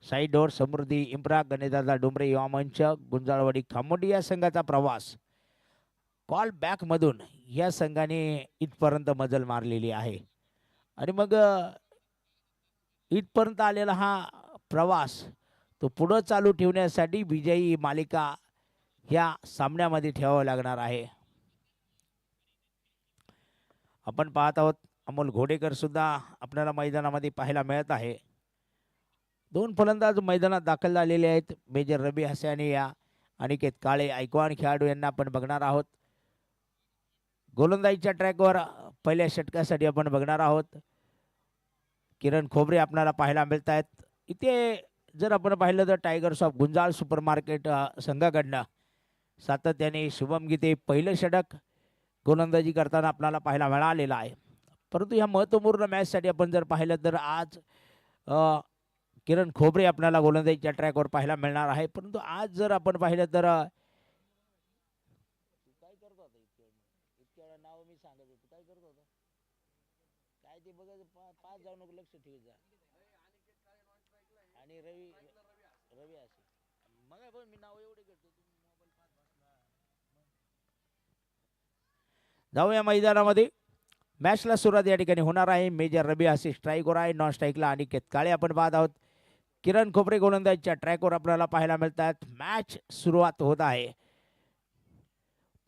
साईडोर समृद्धी इम्प्रा गणेशदादा डोंबरे युवा मंच गुंजाळवाडी खामोडी या संघाचा प्रवास कॉल बॅक मधून या संघाने इथपर्यंत मजल मारलेली आहे आणि मग इथपर्यंत आलेला हा प्रवास तो पुढे चालू ठेवण्यासाठी विजयी मालिका या सामन्यामध्ये ठेवावं लागणार आहे. आपण पाहत आहोत अमोल घोडेकर सुद्धा आपल्याला मैदानामध्ये पाहायला मिळत आहे. दोन फलंदाज मैदानात दाखल झालेले आहेत. मेजर रबी हसानी या अनिकेत काळे ऐकवान खेळाडू यांना आपण बघणार आहोत. गोलंदाजीच्या ट्रॅकवर पहिल्या षटकासाठी आपण बघणार आहोत. किरण खोबरे आपल्याला पाहायला मिळत आहेत. इथे जर आपण पाहिलं तर tigers of Gunjal super market संघाकडनं सातत्याने शुभम गीते पहिलं षटक गोलंदाजी करताना आपल्याला पाहायला मिळालेलं आहे. परंतु ह्या महत्त्वपूर्ण मॅचसाठी आपण जर पाहिलं तर आज किरण खोबरे आपल्याला गोलंदाजीच्या ट्रॅकवर पाहायला मिळणार आहे. परंतु आज जर आपण पाहिलं तर काय करत होता इतक्या नाव मी सांगत होतो काय करत होता काय ते बघा पाच जाऊ नको लक्ष ठेवत जा आणि रवी रवी असे मग पण मी नाव एवढे करतो मोबाईल पाच वाजला. जाऊया मैदानामध्ये. मॅचला सुरुवात या ठिकाणी होणार आहे. मेजर रबी असे स्ट्राईकवर आहे. नॉन स्ट्राईकला अनिकेत काळे आपण पाहत आहोत. किरण खोबरे गोलंदाजीच्या ट्रॅकवर आपल्याला पाहायला मिळतात. मॅच सुरुवात होत आहे.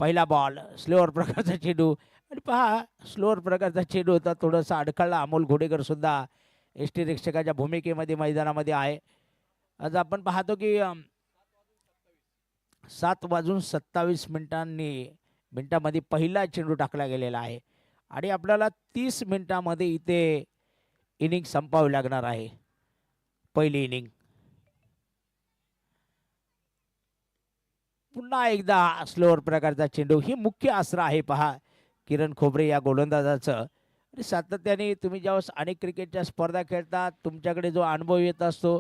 पहिला बॉल स्लोअर प्रकारचा चेंडू आणि पहा स्लोअर प्रकारचा चेंडू होता थोडासा अडखळला. अमोल घोडेकर सुद्धा एस टी रक्षकाच्या भूमिकेमध्ये मैदानामध्ये आहे. आज आपण पाहतो की 7:27 मिनिटांमध्ये पहिला चेंडू टाकला गेलेला आहे आणि आपल्याला 30 मिनिटांमध्ये इथे इनिंग संपावी लागणार आहे. पहिली इनिंग पुन्हा एकदा स्लोअर प्रकारचा चेंडू ही मुख्य अस्त्र आहे पहा किरण खोबरे या गोलंदाजाचं. आणि सातत्याने तुम्ही ज्यावेळेस अनेक क्रिकेटच्या स्पर्धा खेळतात तुमच्याकडे जो अनुभव येत असतो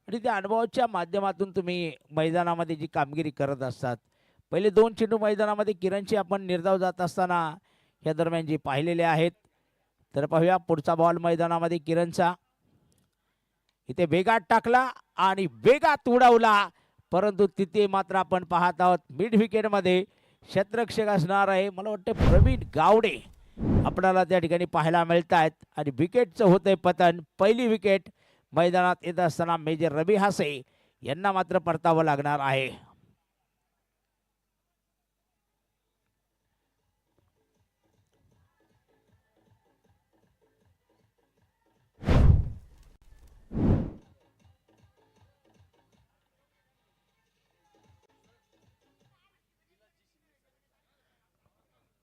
आणि त्या अनुभवाच्या माध्यमातून तुम्ही मैदानामध्ये जी कामगिरी करत असतात. पहिले दोन चेंडू मैदानामध्ये किरणची आपण निर्धाव जात असताना या दरम्यान जे पाहिलेले आहेत. तर पाहूया पुढचा बॉल मैदानामध्ये किरणचा. इथे वेगात टाकला आणि वेगात उडवला परंतु तिथे मात्र आपण पाहत आहोत मिड विकेटमध्ये क्षेत्ररक्षक असणार आहे. मला वाटतं प्रवीण गावडे आपल्याला त्या ठिकाणी पाहायला मिळत आहेत आणि विकेटचं होतंय पतन. पहिली विकेट मैदानात येत असताना मेजर रबी हासे यांना मात्र परतावं लागणार आहे.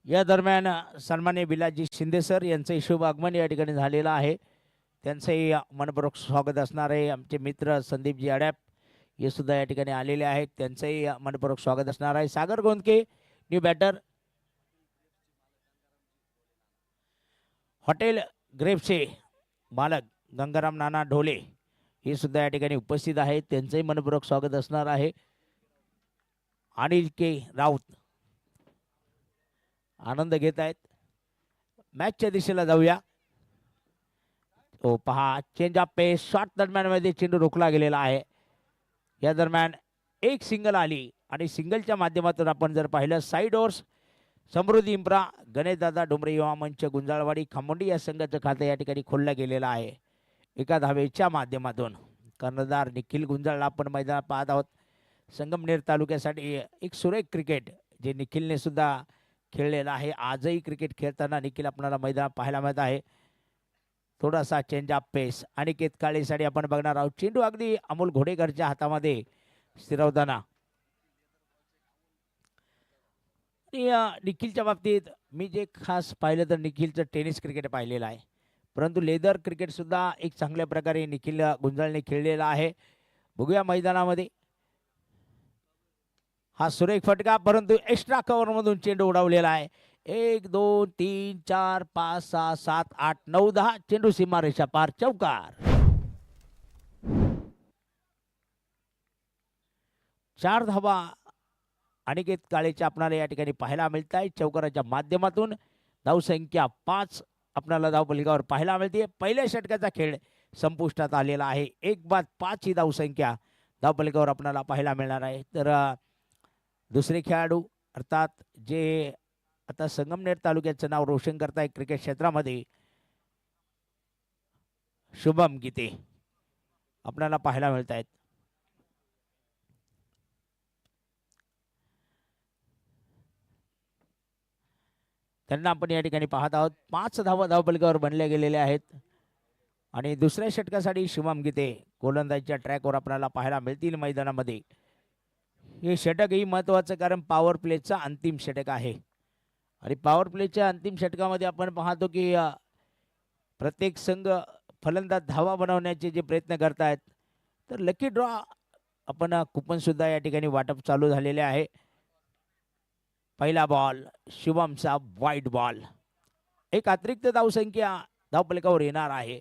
या दरम्यान सन्माननीय विलासजी शिंदे सर यांचंही शुभ आगमन या ठिकाणी झालेलं आहे. त्यांचंही मनपूर्वक स्वागत असणार आहे. आमचे मित्र संदीपजी अडॅप हे सुद्धा या ठिकाणी आलेले आहेत. त्यांचंही मनपूर्वक स्वागत असणार आहे. सागर गोंदके न्यू बॅटर हॉटेल ग्रेप्सचे मालक गंगाराम नाना ढोले हे सुद्धा या ठिकाणी उपस्थित आहेत. त्यांचंही मनपूर्वक स्वागत असणार आहे. अनिल के राऊत आनंद घेत आहेत. मॅचच्या दिशेला जाऊया. तो पहा चेंज ऑफ पेस शॉट दरम्यानमध्ये चेंडू रोखला गेलेला आहे. या दरम्यान एक सिंगल आली आणि सिंगलच्या माध्यमातून आपण जर पाहिलं साईड ओव्हर्स समृद्धी इम्प्रा गणेशदादा डोंबरे युवा मंच गुंजाळवाडी खामोंडी या संघाचं खातं या ठिकाणी खोललं गेलेलं आहे. एका धावेच्या माध्यमातून कर्णधार निखिल गुंजाळला आपण मैदानात पाहत आहोत. संगमनेर तालुक्यासाठी एक सुरेख क्रिकेट जे निखिलने सुद्धा खेळलेला आहे. आजही क्रिकेट खेळताना निखिल आपल्याला मैदानात पाहायला मिळत आहे. थोडासा चेंज ऑफ पेस अनिकेत काळेसाठी आपण बघणार आहोत. चेंडू अगदी अमोल घोडेकरच्या हातामध्ये स्थिरवताना निखिलच्या बाबतीत मी जे खास पाहिलं तर निखिलचं टेनिस क्रिकेट पाहिलेलं आहे. परंतु लेदर क्रिकेट सुद्धा एक चांगल्या प्रकारे निखिल गुंजाळने खेळलेला आहे. बघूया मैदानामध्ये हा सुरेख फटका परंतु एक्स्ट्रा कव्हरमधून चेंडू उडवलेला आहे. 1 2 3 4 5 6 7 8 9 10 चेंडू सीमारेषा पार चौकार. 4 धावा अनिकेत काळेच्या आपल्याला या ठिकाणी पाहायला मिळत आहे. चौकाराच्या माध्यमातून धावसंख्या 5 आपल्याला धावफलकावर पाहायला मिळते. पहिल्या षटकाचा खेळ संपुष्टात आलेला आहे. 1-5 ही धावसंख्या धावफलकावर आपल्याला पाहायला मिळणार आहे. तर दुसरे खेळाडू अर्थात जे आता संगमनेर तालुक्याचं नाव रोशन करताय क्रिकेट क्षेत्रामध्ये, शुभम गीते आपल्याला पाहायला मिळत आहेत. त्यांना आपण या ठिकाणी पाहत आहोत. 5 धावा धावफलकावर बनल्या गेलेल्या आहेत आणि दुसऱ्या षटकासाठी शुभम गीते गोलंदाजीच्या ट्रॅकवर आपल्याला पाहायला मिळतील मैदानामध्ये. हे षटकही महत्त्वाचं, कारण पॉवर प्लेचा अंतिम षटक आहे आणि पॉवर प्लेच्या अंतिम षटकामध्ये आपण पाहतो की प्रत्येक संघ फलंदाज धावा बनवण्याचे जे प्रयत्न करतायत, तर लकी ड्रॉ आपण कुपन सुद्धा या ठिकाणी वाटप चालू झालेले आहे. पहिला बॉल शुभमचा वाईट बॉल. एक अतिरिक्त धावसंख्या धावफलकावर येणार आहे.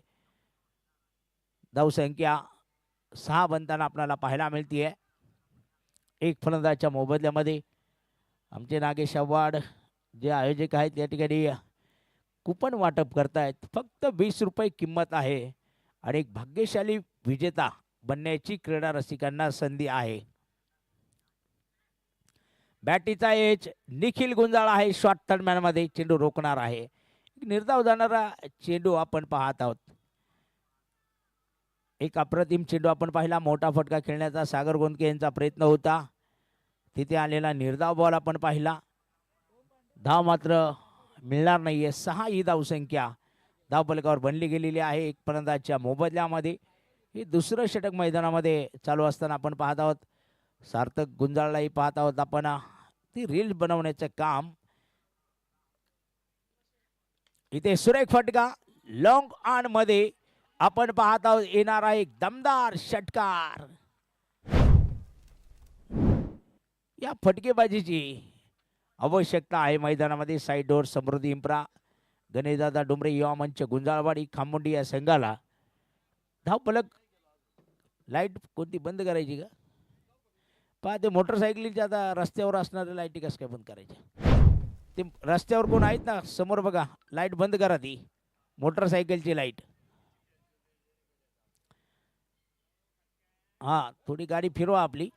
धावसंख्या 6 बनताना आपल्याला पाहायला मिळते. एक फलंदाजच्या मोबदल्यामध्ये आमचे नागेश आव्हाड जे आयोजक आहेत या ठिकाणी कुपन वाटप करतायत. फक्त 20 रुपये किंमत आहे आणि एक भाग्यशाली विजेता बनण्याची क्रीडा रसिकांना संधी आहे. बॅटीचा एज निखिल गुंजाळ आहे. शॉर्ट दरम्यान मध्ये चेंडू रोखणार आहे. निर्धाव जाणारा चेंडू आपण पाहत आहोत. एक अप्रतिम चेंडू आपण पाहिला. मोठा फटका खेळण्याचा सागर गोंदके यांचा प्रयत्न होता. तिथे आलेला निर्धाव बॉल आपण पाहिला. धाव मात्र मिळणार नाहीये. 6 ही धावसंख्या धावफलकावर बनली गेलेली आहे एक फलंदाजच्या मोबदल्यामध्ये. हे दुसरं षटक मैदानामध्ये चालू असताना आपण पाहत आहोत. सार्थक गुंजाळलाही पाहत आहोत आपण. ती रील बनवण्याचं काम. इथे सुरेख फटका लॉंग ऑन मध्ये आपण पाहत आहोत. येणार आहे एक दमदार षटकार. या फटकेबाजीची आवश्यकता आहे मैदानामध्ये. साईडवर समृद्धी इम्प्रा, गणेशदादा डुमरे युवा मंच, गुंजाळवाडी खामोंडी या संघाला धावफलक. लाईट कोणती बंद करायची का? पहा ते मोटरसायकलीच्या आता रस्त्यावर असणाऱ्या लाईटी कसं काय बंद करायच्या? ते रस्त्यावर कोण आहेत ना समोर बघा, लाईट बंद करा. ती मोटरसायकलची लाईट. हा, थोडी गाडी फिरवा आपली.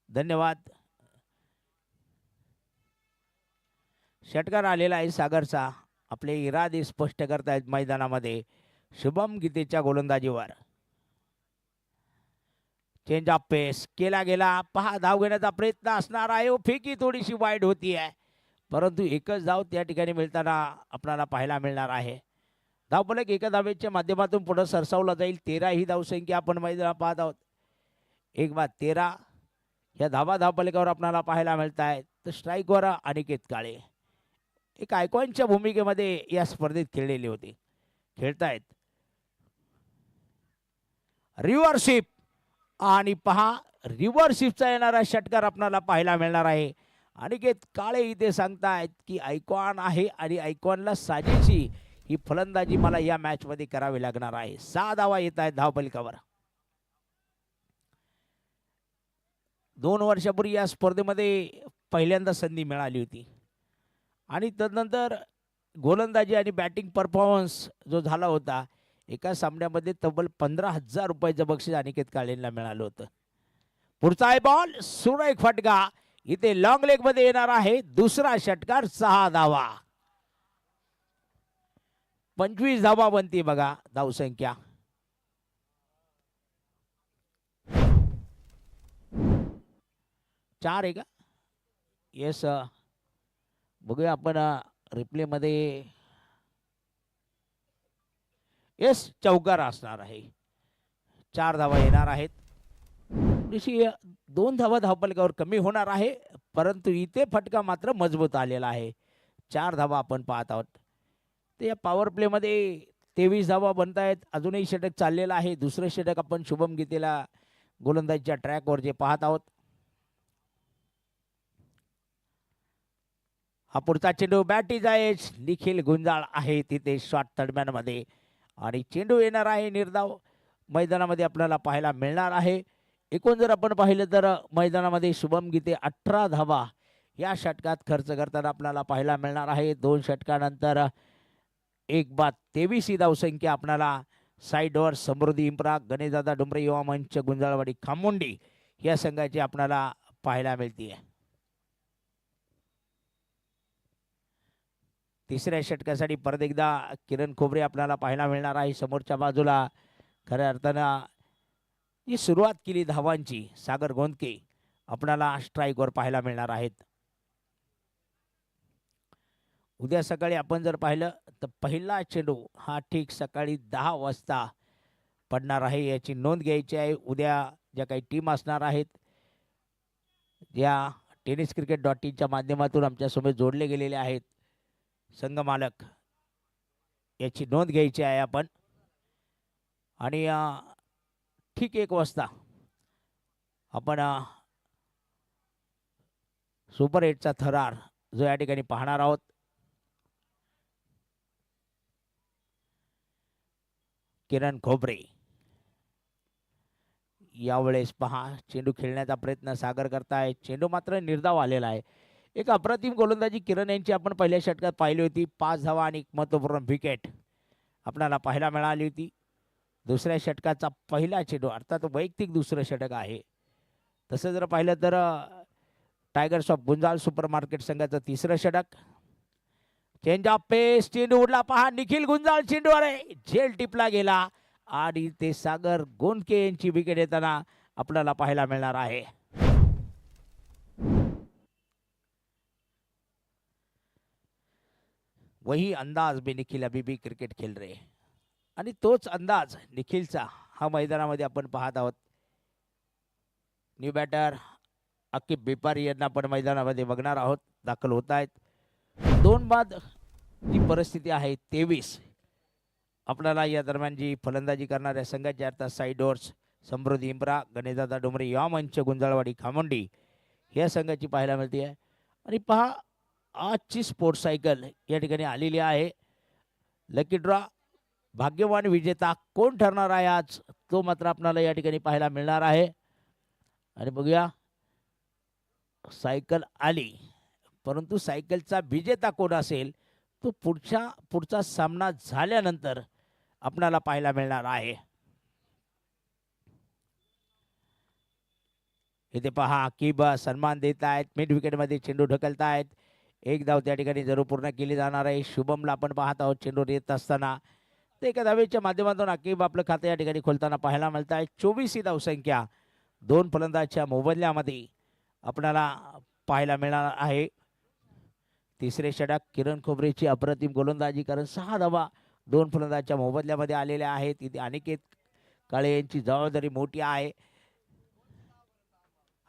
धन्यवाद. षटकार आलेला आहे सागरचा. आपले इरादे स्पष्ट करतायत मैदानामध्ये शुभम गीतेच्या गोलंदाजीवर. चेंज ऑफ पेस केला गेला. पहा धाव घेण्याचा प्रयत्न असणार आहे. फेकी थोडीशी वाईड होती आहे, परंतु एकच धाव त्या ठिकाणी मिळताना आपल्याला पाहायला मिळणार आहे. धावफलक एका धावेच्या माध्यमातून पुढे सरसावला जाईल. 13 ही धावसंख्या आपण मैदानात पाहत आहोत. 1-13 या धावफलकावर आपल्याला पाहायला मिळत आहेत. तर स्ट्राईकवर अनिकेत काळे एक आयकॉनच्या भूमिकेमध्ये या स्पर्धेत खेळलेले होते. खेळतायत रिव्हर्शिप आणि पहा रिव्हर्शिपचा येणारा षटकार आपल्याला पाहायला मिळणार आहे. अनिकेत काळे इथे सांगतायत की आयकॉन आहे आणि आयकॉनला साजेशी ही फलंदाजी मला या मॅच मध्ये करावी लागणार आहे. 6 धावा येत आहेत धावफलकावर. 2 वर्षापूर्वी या स्पर्धेमध्ये पहिल्यांदा संधी मिळाली होती आणि तदनंतर गोलंदाजी आणि बॅटिंग परफॉर्मन्स जो झाला होता, एका सामन्यामध्ये तब्बल 15,000 रुपयाचं बक्षीस अनिकेत काळेंना मिळालं होतं. पुढचा आहे बॉल सुरेख फटका. इथे लॉंग लेग मध्ये येणार आहे दुसरा षटकार. 6 धावा. 25 धावा बनती बघा धावसंख्या. चार आहे का? येस, बघूया आपण रिप्ले मध्ये. येस, चौकार असणार आहे. 4 धावा येणार आहेत. थोडीशी 2 धावा धावफलकावर कमी होणार आहे, परंतु इथे फटका मात्र मजबूत आलेला आहे. 4 धावा आपण पाहत आहोत. ते या पॉवर प्ले मध्ये 23 धावा बनत आहेत. अजूनही षटक चाललेलं आहे. दुसरं षटक आपण शुभम गीतेला गोलंदाजीच्या ट्रॅकवर जे पाहत आहोत. हा पुढचा चेंडू बॅटीचा एज निखिल गुंजाळ आहे तिथे शॉर्ट दरम्यान मध्ये आणि चेंडू येणार आहे निर्धाव. मैदानामध्ये आपल्याला पाहायला मिळणार आहे. एकूण जर आपण पाहिलं तर मैदानामध्ये शुभम गीते 18 धावा या षटकात खर्च करताना आपल्याला पाहायला मिळणार आहे. 2 षटकानंतर एक बाद 23 ही धावसंख्या आपणाला साईडवर समृद्धी इम्प्रा गणेशदादा डुंबरे युवा मंच गुंजाळवाडी खामोंडी या संघाची आपणाला पाहायला मिळते. तिसऱ्या षटकासाठी परत एकदा किरण खोबरे आपल्याला पाहायला मिळणार आहे. समोरच्या बाजूला खऱ्या अर्थानं जी सुरुवात केली धावांची सागर गोंदके आपल्याला स्ट्राईकवर पाहायला मिळणार आहेत. उद्या सकाळी आपण जर पाहिलं तर पहिला चेंडू हा ठीक सकाळी 10 वाजता पडणार आहे, याची नोंद घ्यायची आहे. उद्या ज्या काही टीम असणार आहेत ज्या tenniscricket.in माध्यमातून आमच्यासोबत जोडले गेलेले आहेत संघ मालक, याची नोंद घ्यायची आहे आपण. आणि ठीक 1 वाजता आपण सुपर 8चा थरार जो या ठिकाणी पाहणार आहोत. किरण खोबरे यावेळेस पहा चेंडू खेळण्याचा प्रयत्न सागर करताय. चेंडू मात्र निर्धाव आलेला आहे. एक अप्रतिम गोलंदाजी किरण यांची आपण पहिल्या षटकात पाहिली होती. 5 धावा आणि एक महत्त्वपूर्ण विकेट आपल्याला पाहायला मिळाली होती. दुसऱ्या षटकाचा पहिला चेंडू अर्थात वैयक्तिक दुसरं षटक आहे. तसं जर पाहिलं तर tigers of Gunjal super market संघाचं तिसरं षटक. चेंज ऑफ पेस चेंडू उडला पहा निखिल गुंजाळ चेंडूवर झेल टिपला गेला आणि ते सागर गोंदके यांची विकेट येताना आपल्याला पाहायला मिळणार आहे. वही अंदाज में निखिल अभी भी क्रिकेट खेल रहे आणि तोच अंदाज निखिलचा हा मैदानामध्ये आपण पाहत आहोत. न्यू बॅटर अकिब बेपारी यांना आपण मैदानामध्ये बघणार आहोत. दाखल होत आहेत. 2 बाद जी परिस्थिती आहे 23 आपल्याला या दरम्यान जी फलंदाजी करणाऱ्या संघाची अर्थात साईडोर्स समृद्धी इम्प्रा गणेशदादा डोंबरे युवा मंच गुंजाळवाडी खामोंडी या संघाची पाहायला मिळते आहे. आणि पहा आजची स्पोर्ट्स सायकल या ठिकाणी आलेली आहे. लकी ड्रॉ भाग्यवान विजेता कोण ठरणार आहे आज तो मात्र आपल्याला या ठिकाणी पाहायला मिळणार आहे. आणि बघूया सायकल आली परंतु सायकलचा विजेता कोण असेल तो पुढचा सामना झाल्यानंतर आपल्याला पाहायला मिळणार आहे. इथे पहा अकीब सन्मान देत आहेत. मिड विकेटमध्ये चेंडू ढकलतायत. 1 धाव त्या ठिकाणी जरूर पूर्ण केली जाणार आहे. शुभमला आपण पाहत आहोत चेंडू येत असताना. ते एका धावेच्या माध्यमातून अकीब आपलं खातं या ठिकाणी खोलताना पाहायला मिळत आहे. 24 ही धावसंख्या 2 फलंदाजच्या मोबदल्यामध्ये आपल्याला पाहायला मिळणार आहे. तिसरे षटक किरण खोबरेची अप्रतिम गोलंदाजी कारण 6 धावा 2 फलंदाजच्या मोबदल्यामध्ये आलेल्या आहेत. इथे अनिकेत काळे यांची जबाबदारी मोठी आहे.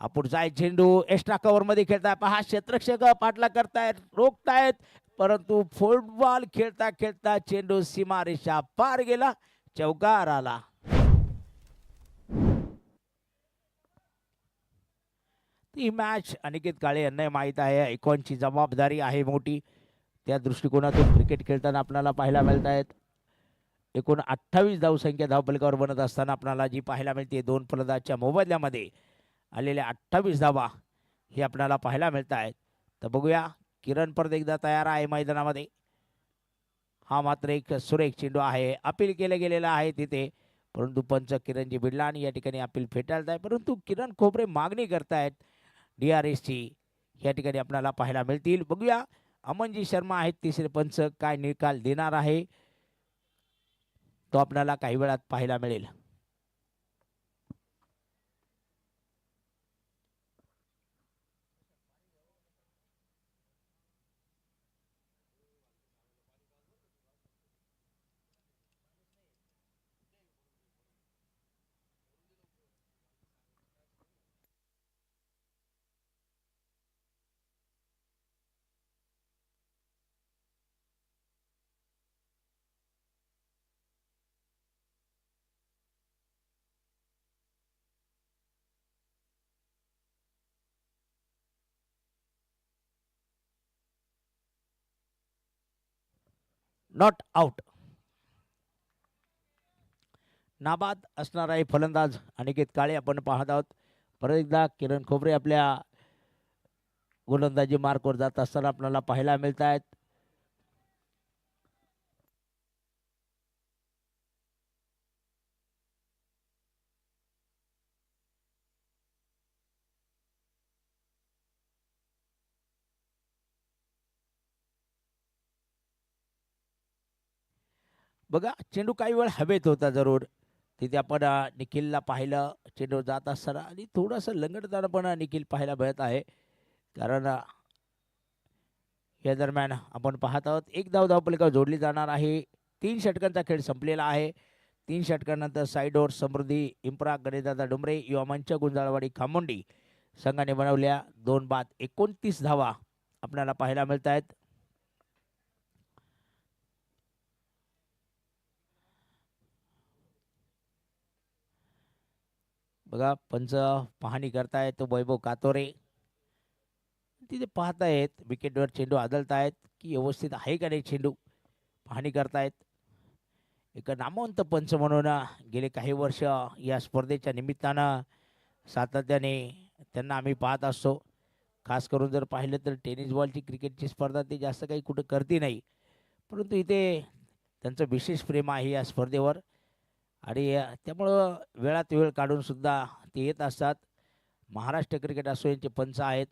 हा पुढचा चेंडू एक्स्ट्रा कव्हर मध्ये खेळताय पहा क्षेत्ररक्षक पाठला करतायत रोखतायत परंतु फुटबॉल खेळता खेळता चेंडू सीमारेषा पार गेला. चौकार आला. ही मॅच अनिकेत काळे यांना माहीत आहे. आयकॉनची जबाबदारी आहे मोठी. त्या दृष्टिकोनातून क्रिकेट खेळताना आपल्याला पाहायला मिळत आहेत. एकूण 28 धावसंख्या धावफलकावर बनत असताना आपल्याला जी पाहायला मिळते 2 फलंदाजच्या मोबदल्यामध्ये आलेल्या 28 धावा हे आपल्याला पाहायला मिळत आहेत. तर बघूया किरण परत एकदा तयार आहे मैदानामध्ये. हा मात्र एक सुरेख चेंडू आहे. अपील केलं गेलेलं आहे तिथे परंतु पंच किरणजी बिडलानी या ठिकाणी अपील फेटाळत आहे. परंतु किरण खोबरे मागणी करतायत DRSची या ठिकाणी आपल्याला पाहायला मिळतील. बघूया अमनजी शर्मा आहेत तिसरे पंच काय निकाल देणार आहे तो आपल्याला काही वेळात पाहायला मिळेल. Not out. नाबाद असणार आहे फलंदाज अनिकेत काळे आपण पाहत आहोत. परत एकदा किरण खोबरे आपल्या गोलंदाजी मार्कवर जात असताना आपल्याला पाहायला मिळत आहेत. बघा चेंडू काही वेळ हवेत होता जरूर. तिथे आपण निखिलला पाहिलं चेंडू जात असताना आणि थोडंसं लंगडताना पण निखिल पाहायला मिळत आहे. कारण या दरम्यान आपण पाहत आहोत एक धावपलिका जोडली जाणार आहे. 3 षटकांचा खेळ संपलेला आहे. 3 षटकांनंतर साईडोर समृद्धी इम्प्रा गणेशदादा डुमरे युवा मंच गुंजाळवाडी खामोंडी संघाने बनवल्या 2 बाद 29 धावा आपल्याला पाहायला मिळत आहेत. बघा पंच पाहणी करतायत वैभव कातोरे. तिथे पाहतायत विकेटवर चेंडू आदळतायत की व्यवस्थित आहे का नाही चेंडू पाहणी करतायत. एक नामवंत पंच म्हणून गेले काही वर्ष या स्पर्धेच्या निमित्तानं सातत्याने त्यांना आम्ही पाहत असतो. खास करून जर पाहिलं तर टेनिस बॉलची क्रिकेटची स्पर्धा ते जास्त काही कुठं करते नाही, परंतु इथे त्यांचं विशेष प्रेम आहे या स्पर्धेवर आणि त्यामुळं वेळात वेळ काढून सुद्धा ते येत असतात. महाराष्ट्र क्रिकेट असोसिएशनचे पंच आहेत.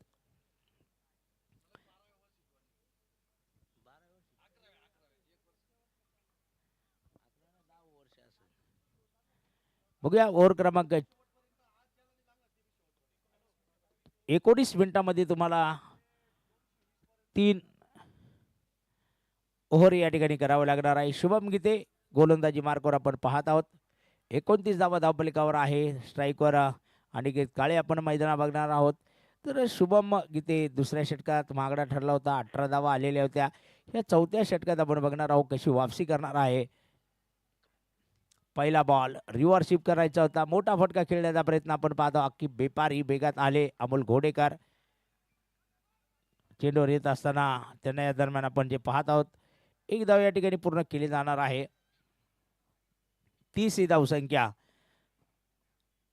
बघूया ओव्हर क्रमांक 19 मिनिटांमध्ये तुम्हाला 3 ओव्हर या ठिकाणी करावं लागणार आहे. शुभम गीते गोलंदाजी मार्कवर आपण पाहत आहोत. 29 धावा धावपलिकावर आहे. स्ट्राईकवर अनिकेत काळे आपण मैदानात बघणार आहोत. तर शुभम गीते दुसऱ्या षटकात महागडा ठरला होता. 18 धावा आलेल्या होत्या. या चौथ्या षटकात आपण बघणार आहोत कशी वापसी करणार आहे. पहिला बॉल रिव्हर्सिप करायचा होता. मोठा फटका खेळण्याचा प्रयत्न आपण पाहतो. अख्खी बेपारी बेगात आले अमोल घोडेकर. चेंडूवर येत असताना त्यांना या दरम्यान आपण जे पाहत आहोत एक धाव या ठिकाणी पूर्ण केली जाणार आहे. 30 ही धावसंख्या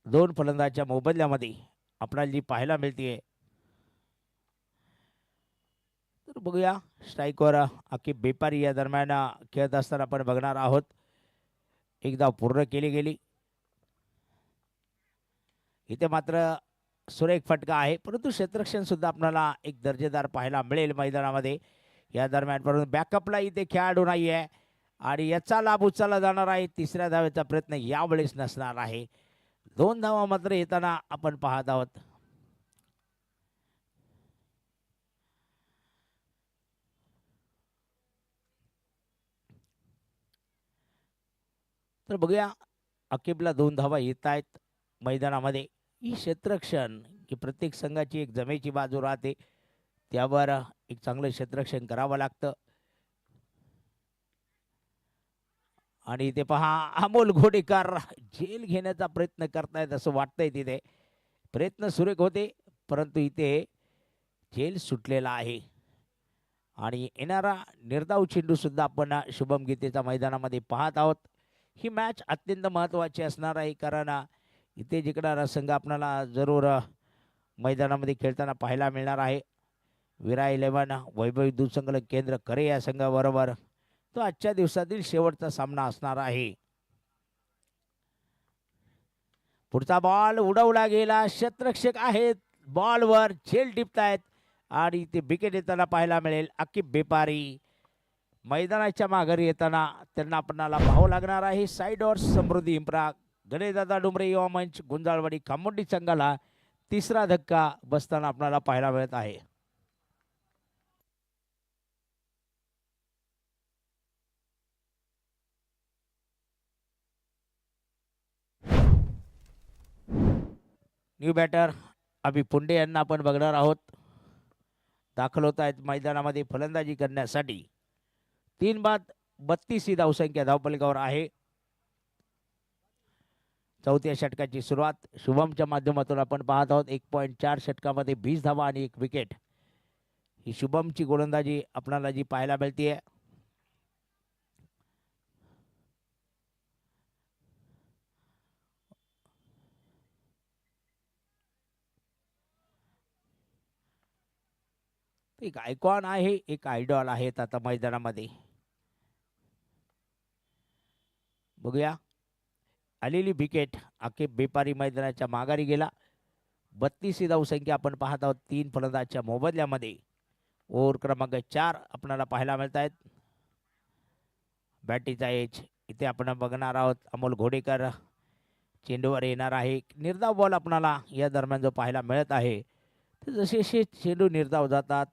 2 फलंदाजाच्या मोबदल्यामध्ये आपल्याला जी पाहायला मिळते. तर बघूया स्ट्राईकवर अख्खी बेपारी या दरम्यान खेळत असताना आपण बघणार आहोत. एक धाव पूर्ण केली गेली. इथे मात्र सुरेख फटका आहे, परंतु क्षेत्ररक्षण सुद्धा आपल्याला एक दर्जेदार पाहायला मिळेल मैदानामध्ये. या दरम्यान परंतु बॅकअपला इथे खेळाडू नाही आहे आणि याचा लाभ उचलला जाणार आहे. तिसऱ्या धावेचा प्रयत्न यावेळेस नसणार आहे. 2 धावा मात्र येताना आपण पाहत आहोत. तर बघूया अकीबला 2 धावा येत आहेत मैदानामध्ये. ही क्षेत्ररक्षण की प्रत्येक संघाची एक जमेची बाजू राहते, त्यावर एक चांगलं क्षेत्ररक्षण करावं लागतं. आणि इथे पहा अमोल घोडेकर झेल घेण्याचा प्रयत्न करतायत असं वाटतंय. तिथे प्रयत्न सुरेख होते, परंतु इथे झेल सुटलेला आहे. आणि येणारा निर्धाव चेंडू सुद्धा आपण शुभम गीतेच्या मैदानामध्ये पाहत आहोत. ही मॅच अत्यंत महत्त्वाची असणार आहे, कारण इथे जिंकणारा संघ आपल्याला जरूर मैदानामध्ये खेळताना पाहायला मिळणार आहे. विरा 11 वैभव दूरसंकलन केंद्र करे या संघाबरोबर तो आजच्या दिवसातील शेवटचा सामना असणार आहे. पुढचा बॉल उडवला गेला. क्षेत्ररक्षक आहेत बॉलवर झेल टिपतायत आणि ते विकेट येताना पाहायला मिळेल. अकिब बेपारी मैदानाच्या माघारी येताना त्यांना आपणाला पाहावं लागणार आहे. साईडवर समृद्धी इम्प्रा गणेशदादा डुमरे युवा मंच गुंजाळवाडी खामोंडी संघाला तिसरा धक्का बसताना आपल्याला पाहायला मिळत आहे. न्यू बॅटर अभि पुंडे यांना आपण बघणार आहोत. दाखल होत आहेत मैदानामध्ये फलंदाजी करण्यासाठी. 3 बाद 32 ही धावसंख्या धावपलिकावर आहे. चौथ्या षटकाची सुरुवात शुभमच्या माध्यमातून आपण पाहत आहोत. 1.4 षटकामध्ये 20 धावा आणि 1 विकेट ही शुभमची गोलंदाजी आपल्याला जी पाहायला मिळते. एक आयकॉन आहे, एक आयडॉल आहेत आता मैदानामध्ये. बघूया आलेली विकेट अखेर बेपारी मैदानाच्या माघारी गेला. 32 ही धावसंख्या आपण पाहत आहोत 3 फलंदाजाच्या मोबदल्यामध्ये. ओव्हर क्रमांक 4 आपल्याला पाहायला मिळत आहेत. बॅटीचा एज इथे आपण बघणार आहोत अमोल घोडेकर चेंडूवर येणार आहे. निर्धाव बॉल आपणाला या दरम्यान जो पाहायला मिळत आहे, तर जसे जसे चेंडू निर्धाव जातात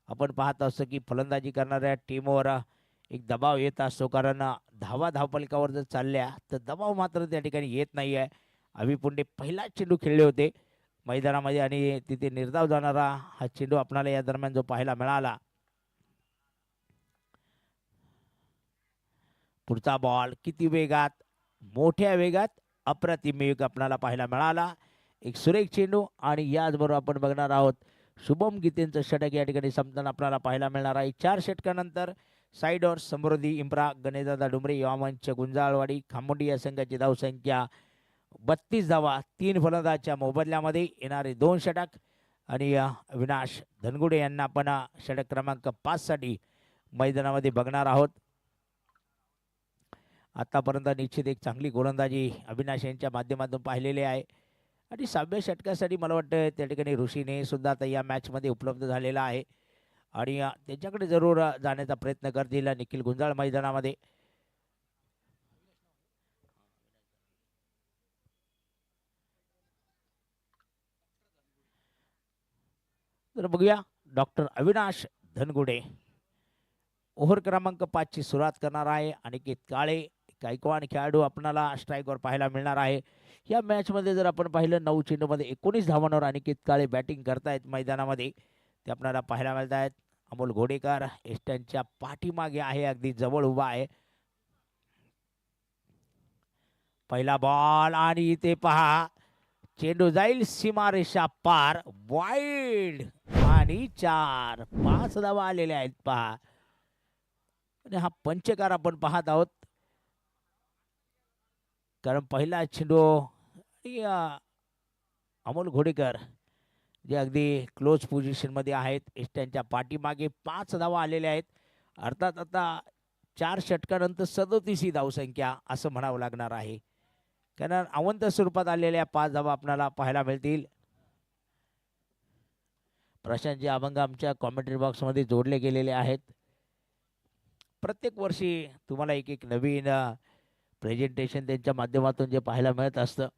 आपण पाहत असतो की फलंदाजी करणाऱ्या टीमवर एक दबाव येत असतो. कारण धावा धावपलकावर जर चालल्या तर दबाव मात्र त्या ठिकाणी येत नाही आहे. अभि पुंडे पहिलाच चेंडू खेळले होते मैदानामध्ये आणि तिथे निर्धाव जाणारा हा चेंडू आपल्याला या दरम्यान जो पाहायला मिळाला. पुढचा बॉल किती वेगात, मोठ्या वेगात, अप्रतिम वेग आपल्याला पाहायला मिळाला. एक सुरेख चेंडू आणि याचबरोबर आपण बघणार आहोत शुभम गीतेंचं षटक या ठिकाणी संपताना आपल्याला पाहायला मिळणार आहे. 4 षटकानंतर साईडवर समृद्धी इम्प्रा, गणेशदादा डुमरे, युवामंच गुंजाळवाडी खामोडी या संघाची धावसंख्या 32 धावा. 3 फलंदाजच्या मोबदल्यामध्ये येणारे 2 षटक आणि अविनाश धनगुडे यांना आपण षटक क्रमांक 5 साठी मैदानामध्ये बघणार आहोत. आतापर्यंत निश्चित एक चांगली गोलंदाजी अविनाश यांच्या माध्यमातून पाहिलेली आहे आणि 6व्या षटकासाठी मला वाटतं त्या ठिकाणी ऋषीने सुद्धा आता या मॅचमध्ये उपलब्ध झालेला आहे आणि त्यांच्याकडे जरूर जाण्याचा प्रयत्न करतील निखिल गुंजाळ मैदानामध्ये. तर बघूया डॉक्टर अविनाश धनगुडे ओव्हर क्रमांक 5 ची सुरुवात करणार आहे. अनिकेत काळे गायकवाड खेळाडू आपल्याला स्ट्राईकवर पाहायला मिळणार आहे. या मॅचमध्ये जर आपण पाहिलं 9 चेंडूमध्ये 19 धावांवर अनिकेत काळे बॅटिंग करतायत मैदानामध्ये, ते आपल्याला पाहायला मिळत आहेत. अमोल घोडेकर एस्टनच्या पाठीमागे आहे, अगदी जवळ उभा आहे. पहिला बॉल आणि इथे पहा चेंडू जाईल सीमारेषा पार, वाईड आणि 4-5 धावा आलेल्या आहेत पहा. आणि हा पंचकार आपण पाहत आहोत कारण पहिला चेंडू अमोल घोडेकर जे अगदी क्लोज पोझिशनमध्ये आहेत, एस्टनच्या पाठीमागे 5 धावा आलेल्या आहेत. अर्थात आता 4 षटकानंतर 37 ही धावसंख्या असं म्हणावं लागणार आहे कारण अवंत स्वरूपात आलेल्या 5 धावा आपल्याला पाहायला मिळतील. प्रशांतजी अभंग आमच्या कॉमेंट्री बॉक्समध्ये जोडले गेलेले आहेत. प्रत्येक वर्षी तुम्हाला एक एक नवीन प्रेझेंटेशन त्यांच्या माध्यमातून जे पाहायला मिळत असतं.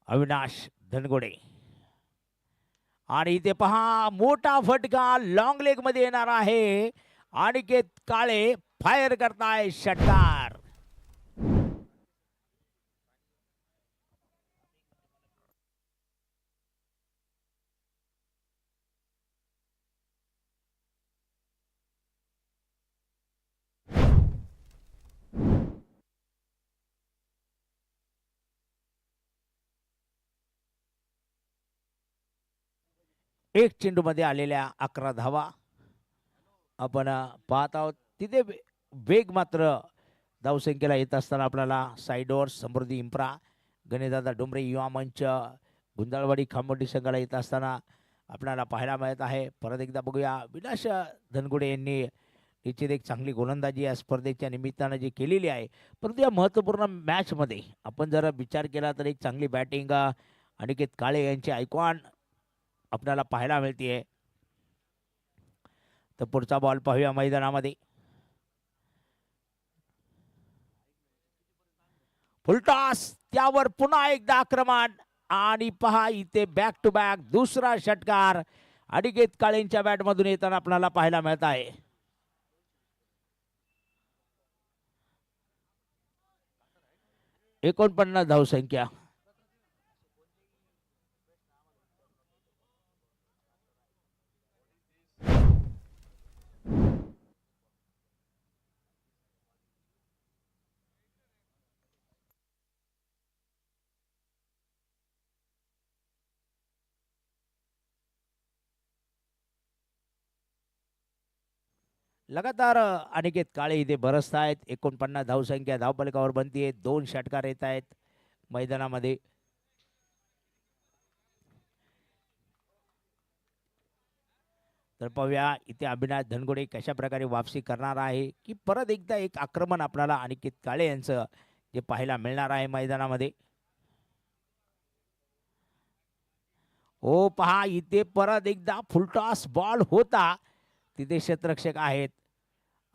अविनाश धनगुडे आणि इथे पहा मोठा फटका लॉंग लेग मध्ये येणार आहे. अनिकेत काळे फायर करताय षटकार. एक चेंडू मध्ये आलेल्या 11 धावा आपण पाहत आहोत. तिथे वेग मात्र धावसंख्येला येत असताना आपल्याला साईडवर समृद्धी इम्प्रा, गणेशदादा डुमरे युवा मंच, गुंजाळवाडी खामोडी संघाला येत असताना आपल्याला पाहायला मिळत आहे. परत एकदा बघूया विनाश धनगुडे यांनी निश्चित एक चांगली गोलंदाजी या स्पर्धेच्या निमित्तानं जी केलेली आहे. परंतु या महत्त्वपूर्ण मॅचमध्ये आपण जर विचार केला तर एक चांगली बॅटिंग अनिकेत काळे यांचे आयकॉन आपल्याला पाहायला मिळते. तर पुढचा बॉल पाहूया मैदानामध्ये. फुलटॉस, त्यावर पुन्हा एकदा आक्रमण आणि पहा इथे बॅक टू बॅक दुसरा षटकार अनिकेत काळेंच्या बॅटमधून येताना आपल्याला पाहायला मिळत आहे. एकोणपन्नास धावसंख्या. लगातार अनिकेत काळे इथे बरसत आहेत. 49 धावसंख्या धावपलकावर बनतीये. 2 षटकार येत आहेत मैदानामध्ये. तर पाहूया इथे अविनाश धनगुडे कशा प्रकारे वापसी करणार आहे की परत एकदा एक आक्रमण आपल्याला अनिकेत काळे यांचं जे पाहायला मिळणार आहे मैदानामध्ये. हो पहा इथे परत एकदा फुलटॉस बॉल होता, तिथे क्षेत्ररक्षक आहेत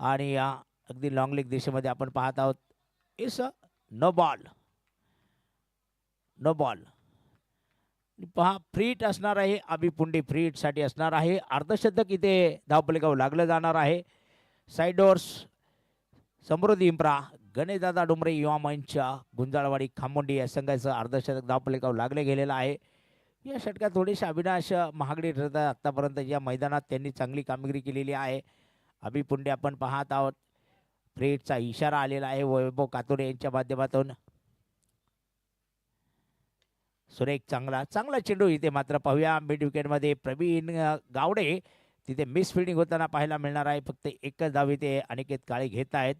आणि अगदी लॉंग लेग दिशेमध्ये आपण पाहत आहोत. इस नो बॉल, नो बॉल. पहा फ्रीट असणार आहे, अभिपुंडी फ्रीट साठी असणार आहे. अर्धशतक इथे धावपलिकावर लागलं जाणार आहे. साइडोर्स समृद्धी इम्प्रा गणेशदादा डोंबरे युवा मंच गुंजाळवाडी खामोंडी या संघाचं अर्धशतक धावपलिकावर लागले गेलेलं आहे. या षटकात थोडीशी अविनाश महागडे ठरतात. आतापर्यंत या मैदानात त्यांनी चांगली कामगिरी केलेली आहे. अभिपुंडे आपण पाहत आहोत. फ्रीटचा इशारा आलेला आहे वैभव कातोडे यांच्या माध्यमातून. सुरेख चांगला चेंडू इथे मात्र पाहूया मिड विकेटमध्ये प्रवीण गावडे तिथे मिस फिल्डिंग होताना पाहायला मिळणार आहे. फक्त एकच धाव इथे अनिकेत काळे घेत आहेत.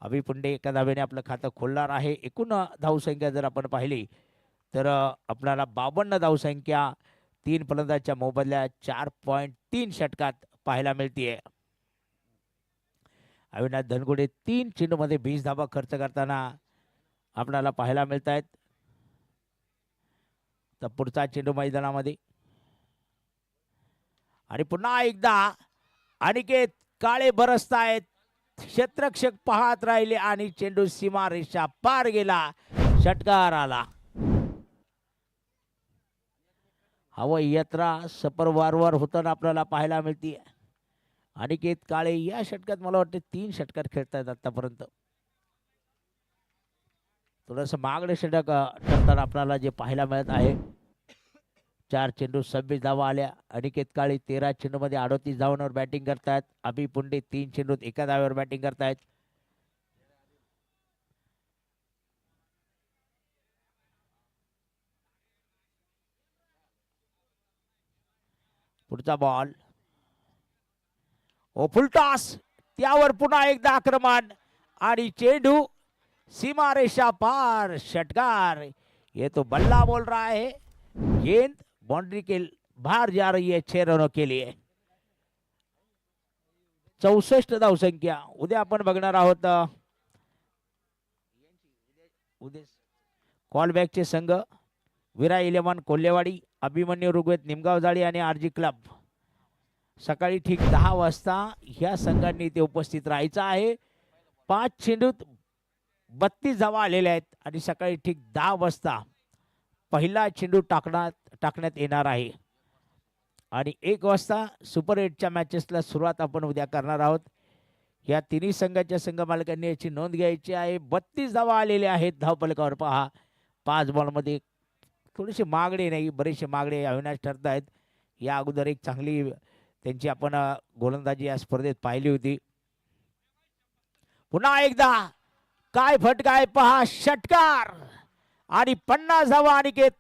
अभिपुंडे एका धावेने आपलं खातं खोलणार आहे. एकूण धावसंख्या जर आपण पाहिली तर आपल्याला 52 धावसंख्या 3 फलंदाजच्या मोबदल्यात 4.3 षटकात पाहायला मिळते. अविनाश धनगुडे 3 चेंडूमध्ये 20 धावा खर्च करताना आपल्याला पाहायला मिळत आहेत. तर पुढचा चेंडू मैदानामध्ये आणि पुन्हा एकदा अनिकेत काळे बरसतायत. क्षेत्ररक्षक पाहत राहिले आणि चेंडू सीमा रेषा पार गेला. षटकार आला. हवा यात्रा सपर वारंवार होताना आपल्याला पाहायला मिळते. अनिकेत काळे या षटकात मला वाटते 3 षटकार खेळतायत आतापर्यंत. थोडंसं मागडे षटक ठरताना आपल्याला जे पाहायला मिळत आहे. 4 चेंडू 26 धावा आल्या. अनिकेत काळे 13 चेंडूमध्ये 38 धावांवर बॅटिंग करतायत. अभिपुंडे 3 चेंडूत 1 धाव्यावर बॅटिंग करतायत. पुढचा बॉल ओ फुलटॉस त्यावर पुन्हा एकदा आक्रमण आणि चेंडू सीमारेषा पार. षटकार. ये तो बल्ला बोल रहा है. गेंद बाउंड्री के बाहर जा रही है 6 रनों के लिए. 64 धावसंख्या. उद्या आपण बघणार आहोत उद्या कॉलबॅकचे संघ विरा 11 कोल्हेवाडी, अभिमन्यू ऋग्वेद निमगाव जाळी आणि आरजी क्लब. सकाळी ठीक 10 वाजता ह्या संघांनी इथे उपस्थित राहायचं आहे. 5 चेंडूत 32 धावा आलेल्या आहेत आणि सकाळी ठीक 10 वाजता पहिला चेंडू टाकण्यात येणार आहे आणि 1 वाजता सुपर 8च्या मॅचेसला सुरुवात आपण उद्या करणार आहोत. या तिन्ही संघाच्या संघ मालकांनी याची नोंद घ्यायची आहे. 32 धावा आलेल्या आहेत धावपलकावर. पहा 5 बॉलमध्ये थोडेसे मागडे नाही, बरेचसे मागडे अविनाश ठरत आहेत. या अगोदर एक चांगली त्यांची आपण गोलंदाजी या स्पर्धेत पाहिली होती. पुन्हा एकदा काय फटकाय पहा. षटकार आणि 50 धावा अनिकेत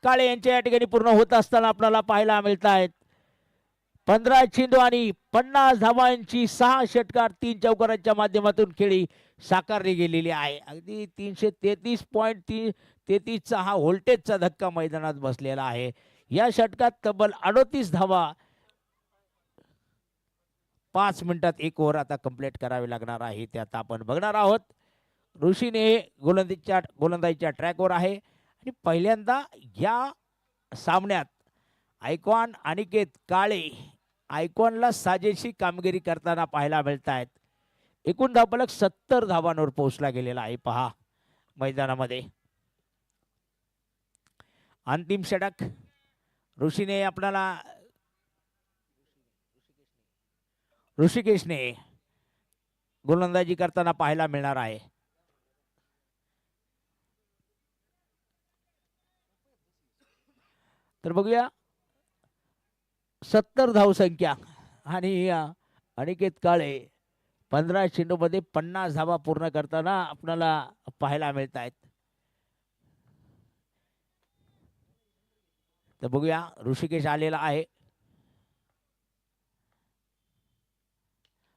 काळे यांच्या या ठिकाणी पूर्ण होत असताना आपल्याला पाहायला मिळत आहेत. 15 चेंडू आणि 50 धावांची 6 षटकार 3 चौकारांच्या माध्यमातून खेळी साकारली गेलेली आहे. अगदी 333.33चा हा व्होल्टेजचा धक्का मैदानात बसलेला आहे. या षटकात तब्बल 38 धावा 5 मिनिटात 1 ओव्हर आता कंप्लीट करावी लागणार आहे. ते आता आपण बघणार आहोत. ऋषीने गोलंदाजीच्या ट्रॅकवर आहे आणि पहिल्यांदा या सामन्यात आयकॉन अनिकेत काळे आयकॉनला साजेशी कामगिरी करताना पाहायला मिळत आहेत. एकूण धावफलक 70 धावांवर पोहोचला गेलेला आहे. पहा मैदानामध्ये अंतिम षटक ऋषीने आपल्याला ऋषिकेशने गोलंदाजी करताना पाहायला मिळणार आहे. तर बघूया 70 धावसंख्या आणि अनिकेत काळे 15 चेंडूमध्ये 50 धावा पूर्ण करताना आपल्याला पाहायला मिळत आहेत. तर बघूया ऋषिकेश आलेला आहे.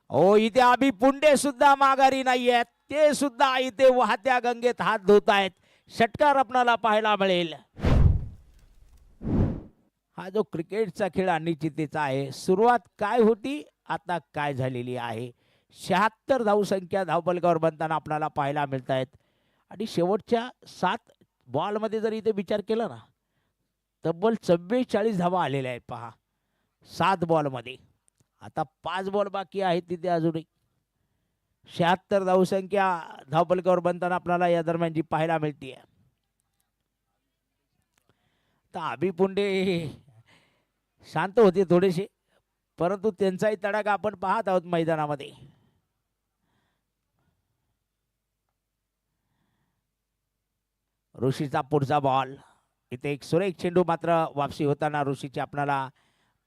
ओ इथे अभिपुंडे सुद्धा माघारी नाही आहेत. ते सुद्धा इथे वाहत्या गंगेत हात धुत आहेत. षटकार आपल्याला पाहायला मिळेल. हा जो क्रिकेटचा खेळ अनिश्चिततेचा आहे. सुरुवात काय होती आता काय झालेली आहे. 76 धावसंख्या धावफलकावर बनताना आपल्याला पाहायला मिळत आहेत आणि शेवटच्या 7 बॉलमध्ये जर इथे विचार केला ना तब्बल 44 धावा आलेल्या आहेत पहा 7 बॉलमध्ये. आता 5 बॉल बाकी आहेत तिथे अजूनही. 76 धावसंख्या धावफलकावर बनताना आपल्याला या दरम्यान जी पाहायला मिळते. तर अभि पुंडे शांत होते थोडेसे, परंतु त्यांचाही तडाखा आपण पाहत आहोत मैदानामध्ये. ऋषीचा पुढचा बॉल. इथे एक सुरेख चेंडू मात्र वापसी होताना ऋषीची आपल्याला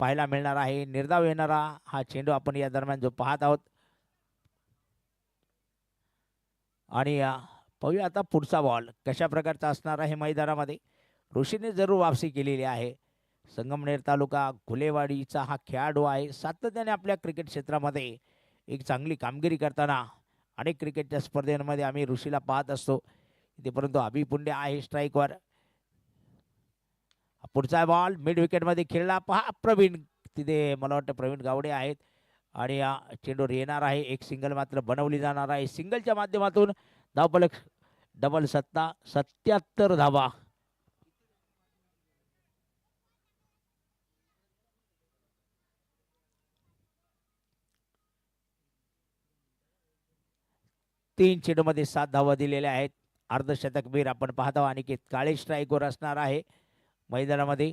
पाहायला मिळणार आहे. निर्धाव येणारा हा चेंडू आपण या दरम्यान जो पाहत आहोत. आणि पाहूया आता पुढचा बॉल कशा प्रकारचा असणार आहे मैदानामध्ये. ऋषीने जरूर वापसी केलेली आहे. संगमनेर तालुका घुलेवाडीचा हा खेळाडू आहे. सातत्याने आपल्या क्रिकेट क्षेत्रामध्ये एक चांगली कामगिरी करताना अनेक क्रिकेटच्या स्पर्धेमध्ये आम्ही ऋषीला पाहत असतो इथे. परंतु अभि पुंडे आहे स्ट्राईकवर. पुढचा बॉल मिड विकेटमध्ये खेळला पहा प्रवीण. तिथे मला वाटतं प्रवीण गावडे आहेत आणि चेंडूवर येणार आहे. एक सिंगल मात्र बनवली जाणार आहे. सिंगलच्या माध्यमातून धावफलक डबल सत्ता 77 धावा. तीन चेंडूमध्ये 7 धावा दिलेल्या आहेत. अर्धशतकवीर आपण पाहतो अनिकेत काळे स्ट्राईकवर असणार आहे मैदानामध्ये.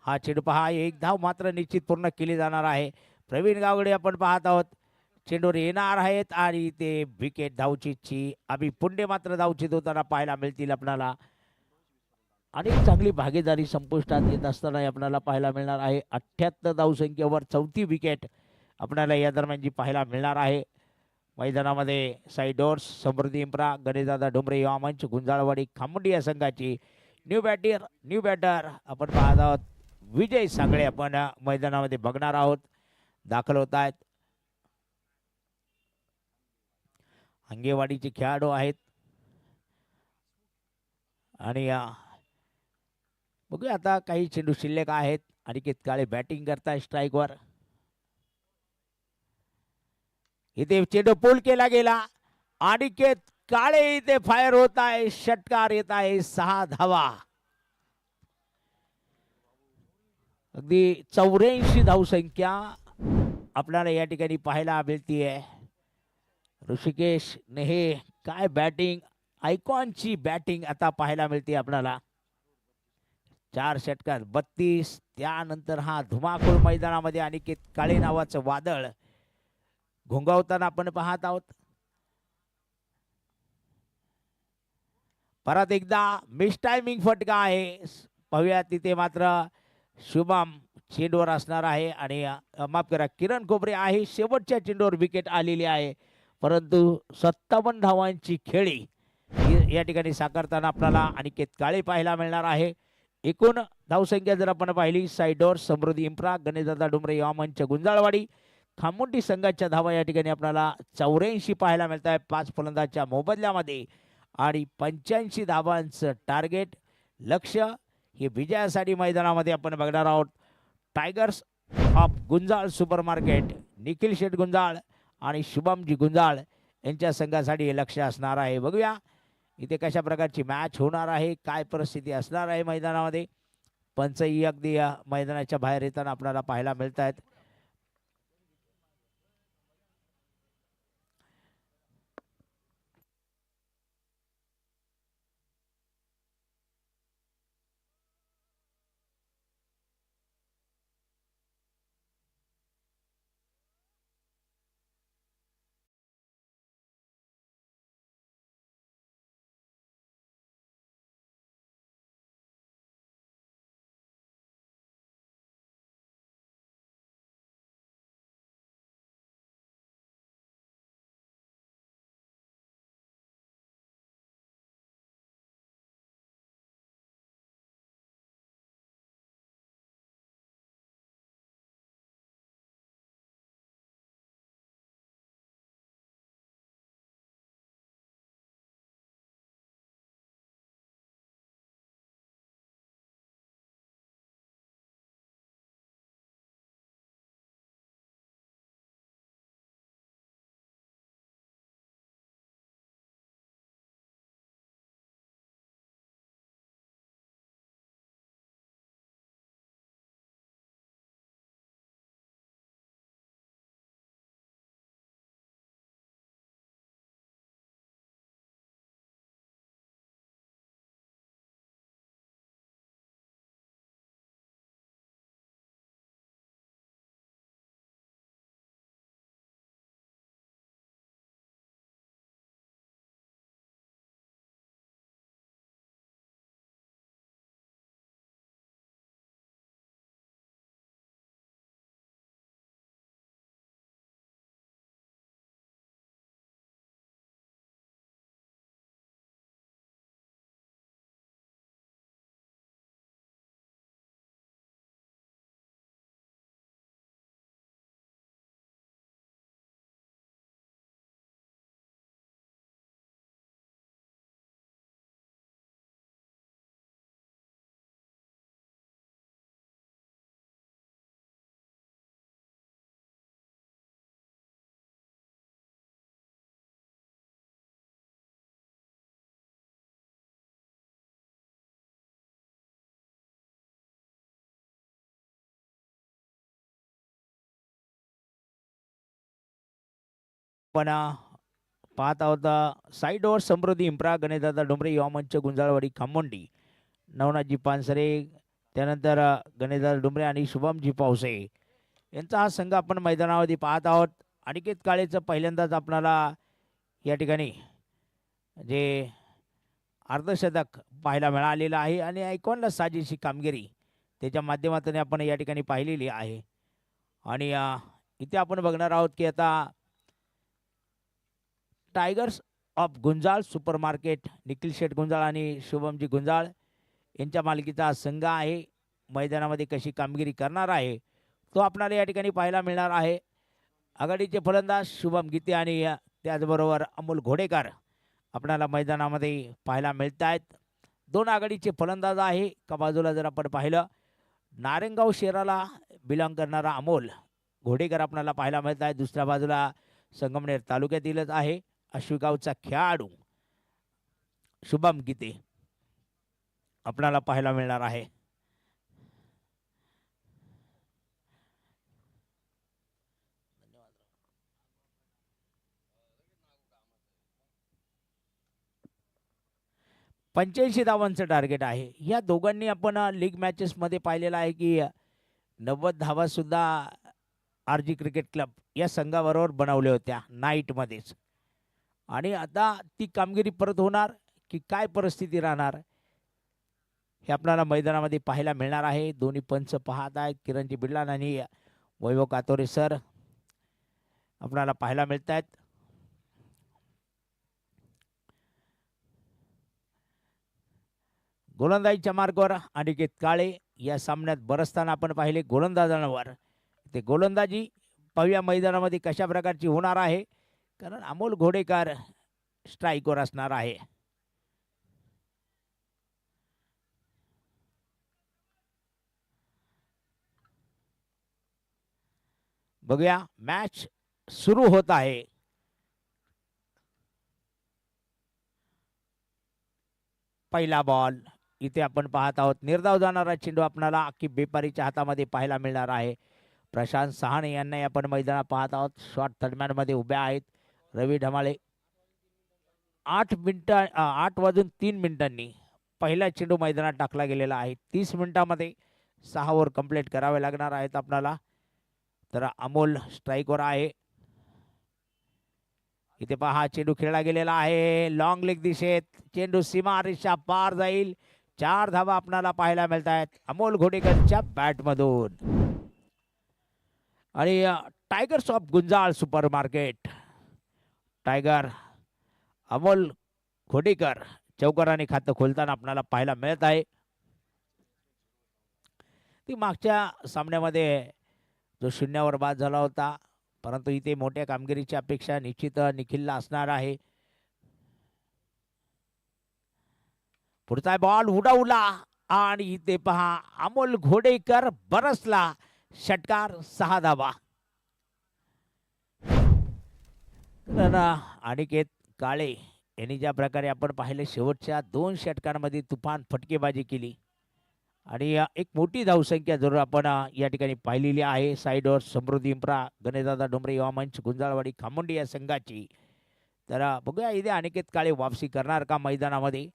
हा चेंडू पहा एक धाव मात्र निश्चित पूर्ण केली जाणार आहे. प्रवीण गावडे आपण पाहत आहोत चेंडूवर येणार आहेत आणि ते विकेट धावचीतची. अभि पुंडे मात्र धावचीत होताना पाहायला मिळतील आपल्याला. आणि चांगली भागीदारी संपुष्टात येत असताना आपल्याला पाहायला मिळणार आहे. 78 धावसंख्येवर चौथी विकेट आपल्याला या दरम्यान जी पाहायला मिळणार आहे मैदानामध्ये. साईडोर्स समृद्धी इम्प्रा गणेशदादा डोंबरे युवा मंच गुंजाळवाडी खामुंडी या संघाची न्यू बॅटर आपण पाहत आहोत. विजय सांगळे आपण मैदानामध्ये बघणार आहोत दाखल होत आहेत. अंगेवाडीचे खेळाडू आहेत आणि बघूया आता काही चेंडू शिल्लक आहेत. अनिकेत काळे बॅटिंग करताय स्ट्राईकवर. इथे चेंडू पूल केला गेला. अनिकेत काळे इथे फायर होत आहे. षटकार येत आहे. 6 धावा. अगदी 84 धावसंख्या आपल्याला या ठिकाणी पाहायला मिळतीये. ऋषिकेश नेहे काय बॅटिंग आयकॉनची बॅटिंग आता पाहायला मिळते आपल्याला. 4 षटकार 32. त्यानंतर हा धुमाकूळ मैदानामध्ये अनिकेत काळे नावाचं वादळ घोंगावताना आपण पाहत आहोत. परत एकदा मिस टायमिंग फटका आहे. पाहूया तिथे मात्र शुभम चेंडूवर असणार आहे आणि माफ करा किरण खोबरे आहे. शेवटच्या चेंडूवर विकेट आलेली आहे. परंतु 57 धावांची खेळी या ठिकाणी साकारताना आपल्याला अनिकेत काळे पाहायला मिळणार आहे. एकूण धावसंख्या जर आपण पाहिली साईडोर समृद्धी इम्प्रा गणेशदादा डोंबरे युवा मंच गुंजाळवाडी खामुंडी संघाच्या धावा या ठिकाणी आपल्याला 84 पाहायला मिळत आहे 5 फलंदाजच्या मोबदल्यामध्ये. आणि 85 धावांचं टार्गेट लक्ष हे विजयासाठी मैदानामध्ये आपण बघणार आहोत. Tigers of Gunjal super market Nikhil Sheth Gunjal आणि शुभमजी गुंजाळ यांच्या संघासाठी हे लक्ष असणार आहे. बघूया इथे कशा प्रकारची मॅच होणार आहे, काय परिस्थिती असणार आहे मैदानामध्ये. पंचही अगदी मैदानाच्या बाहेर येताना आपल्याला पाहायला मिळत आहेत. आपण पाहत आहोत साईडवर समृद्धी इम्प्रा गणेशदादा डोंबरे युवा मंच गुंजाळवाडी खामोंडी नवनाथजी पानसरे त्यानंतर गणेशदादा डोंबरे आणि शुभमजी पावसे यांचा हा संघ आपण मैदानामध्ये पाहत आहोत. अनिकेत काळेचं पहिल्यांदाच आपल्याला या ठिकाणी जे अर्धशतक पाहायला मिळालेलं आहे आणि ऐकॉनला साजेशी कामगिरी त्याच्या माध्यमातून आपण या ठिकाणी पाहिलेली आहे. आणि इथे आपण बघणार आहोत की आता tigers of Gunjal super market Nikhil Sheth Gunjal आणि शुभमजी गुंजाळ यांच्या मालकीचा संघ आहे. मैदानामध्ये कशी कामगिरी करणार आहे तो आपल्याला या ठिकाणी पाहायला मिळणार आहे. आघाडीचे फलंदाज शुभम गीते आणि त्याचबरोबर अमोल घोडेकर आपल्याला मैदानामध्ये पाहायला मिळत आहेत. दोन आघाडीचे फलंदाज आहे. एका बाजूला जर आपण पाहिलं नारायणगाव शहराला बिलॉंग करणारा अमोल घोडेकर आपल्याला पाहायला मिळत आहे. दुसऱ्या बाजूला संगमनेर तालुक्यातीलच आहे अश्विगावचा खेळाडू शुभम गीते आपल्याला पाहायला मिळणार आहे. पंच्याऐंशी धावांचं टार्गेट आहे. या दोघांनी आपण लीग मॅचेसमध्ये पाहिलेलं आहे की 90 धावा सुद्धा आर जी क्रिकेट क्लब या संघाबरोबर बनवल्या होत्या नाईटमध्येच. आणि आता ती कामगिरी परत होणार की काय परिस्थिती राहणार हे आपल्याला मैदानामध्ये पाहायला मिळणार आहे. दोन्ही पंच पाहत आहेत किरणजी बिडलान आणि वैभव कातोरे सर आपल्याला पाहायला मिळत आहेत. गोलंदाजीच्या मार्गावर अनिकेत काळे या सामन्यात बरसताना आपण पाहिले गोलंदाजांवर. ते गोलंदाजी पाहूया मैदानामध्ये कशा प्रकारची होणार आहे कारण अमोल घोडेकर स्ट्राईकवर असणार आहे. बघूया मॅच सुरू होत आहे. पहिला बॉल इथे आपण पाहत आहोत. निर्धाव जाणारा चेंडू आपल्याला की बेपारीच्या हातामध्ये पाहायला मिळणार आहे. प्रशांत सहाणे यांना आपण मैदानात पाहत आहोत. शॉट दरम्यानमध्ये उभ्या आहेत रवी ढमाळे. 8 वाजून 3 मिनिटांनी पहिला चेंडू मैदानात टाकला गेलेला आहे. 30 मिनिटांमध्ये 6 ओव्हर कंप्लीट करावे लागणार आहेत आपल्याला. तर अमोल स्ट्राईकवर आहे. इथे पहा चेंडू खेळला गेलेला आहे लॉंग लेग दिशेत. चेंडू सीमा रेषा पार जाईल. 4 धावा आपल्याला पाहायला मिळत आहेत अमोल घोडेकरच्या बॅटमधून. आणि tigers of Gunjal super market tiger Amol Ghodekar चौकाराने खातं खोलताना आपल्याला पाहायला मिळत आहे. ती मागच्या सामन्यामध्ये जो 0 बाद झाला होता परंतु इथे मोठ्या कामगिरीची अपेक्षा निश्चित निखिलला असणार आहे. पुढचा बॉल उडवला आणि इथे पहा अमोल घोडेकर बरसला. षटकार 6 धावा. अनिकेत काळे यांनी ज्या प्रकारे आपण पाहिले शेवटच्या 2 षटकांमध्ये तुफान फटकेबाजी केली आणि एक मोठी धावसंख्या जरूर आपण या ठिकाणी पाहिलेली आहे. साईडवर समृद्धी इम्प्रा गणेशदादा डोंबरे युवा मंच गुंजाळवाडी खामोंडी या संघाची. तर बघूया इथे अनिकेत काळे वापसी करणार का मैदानामध्ये.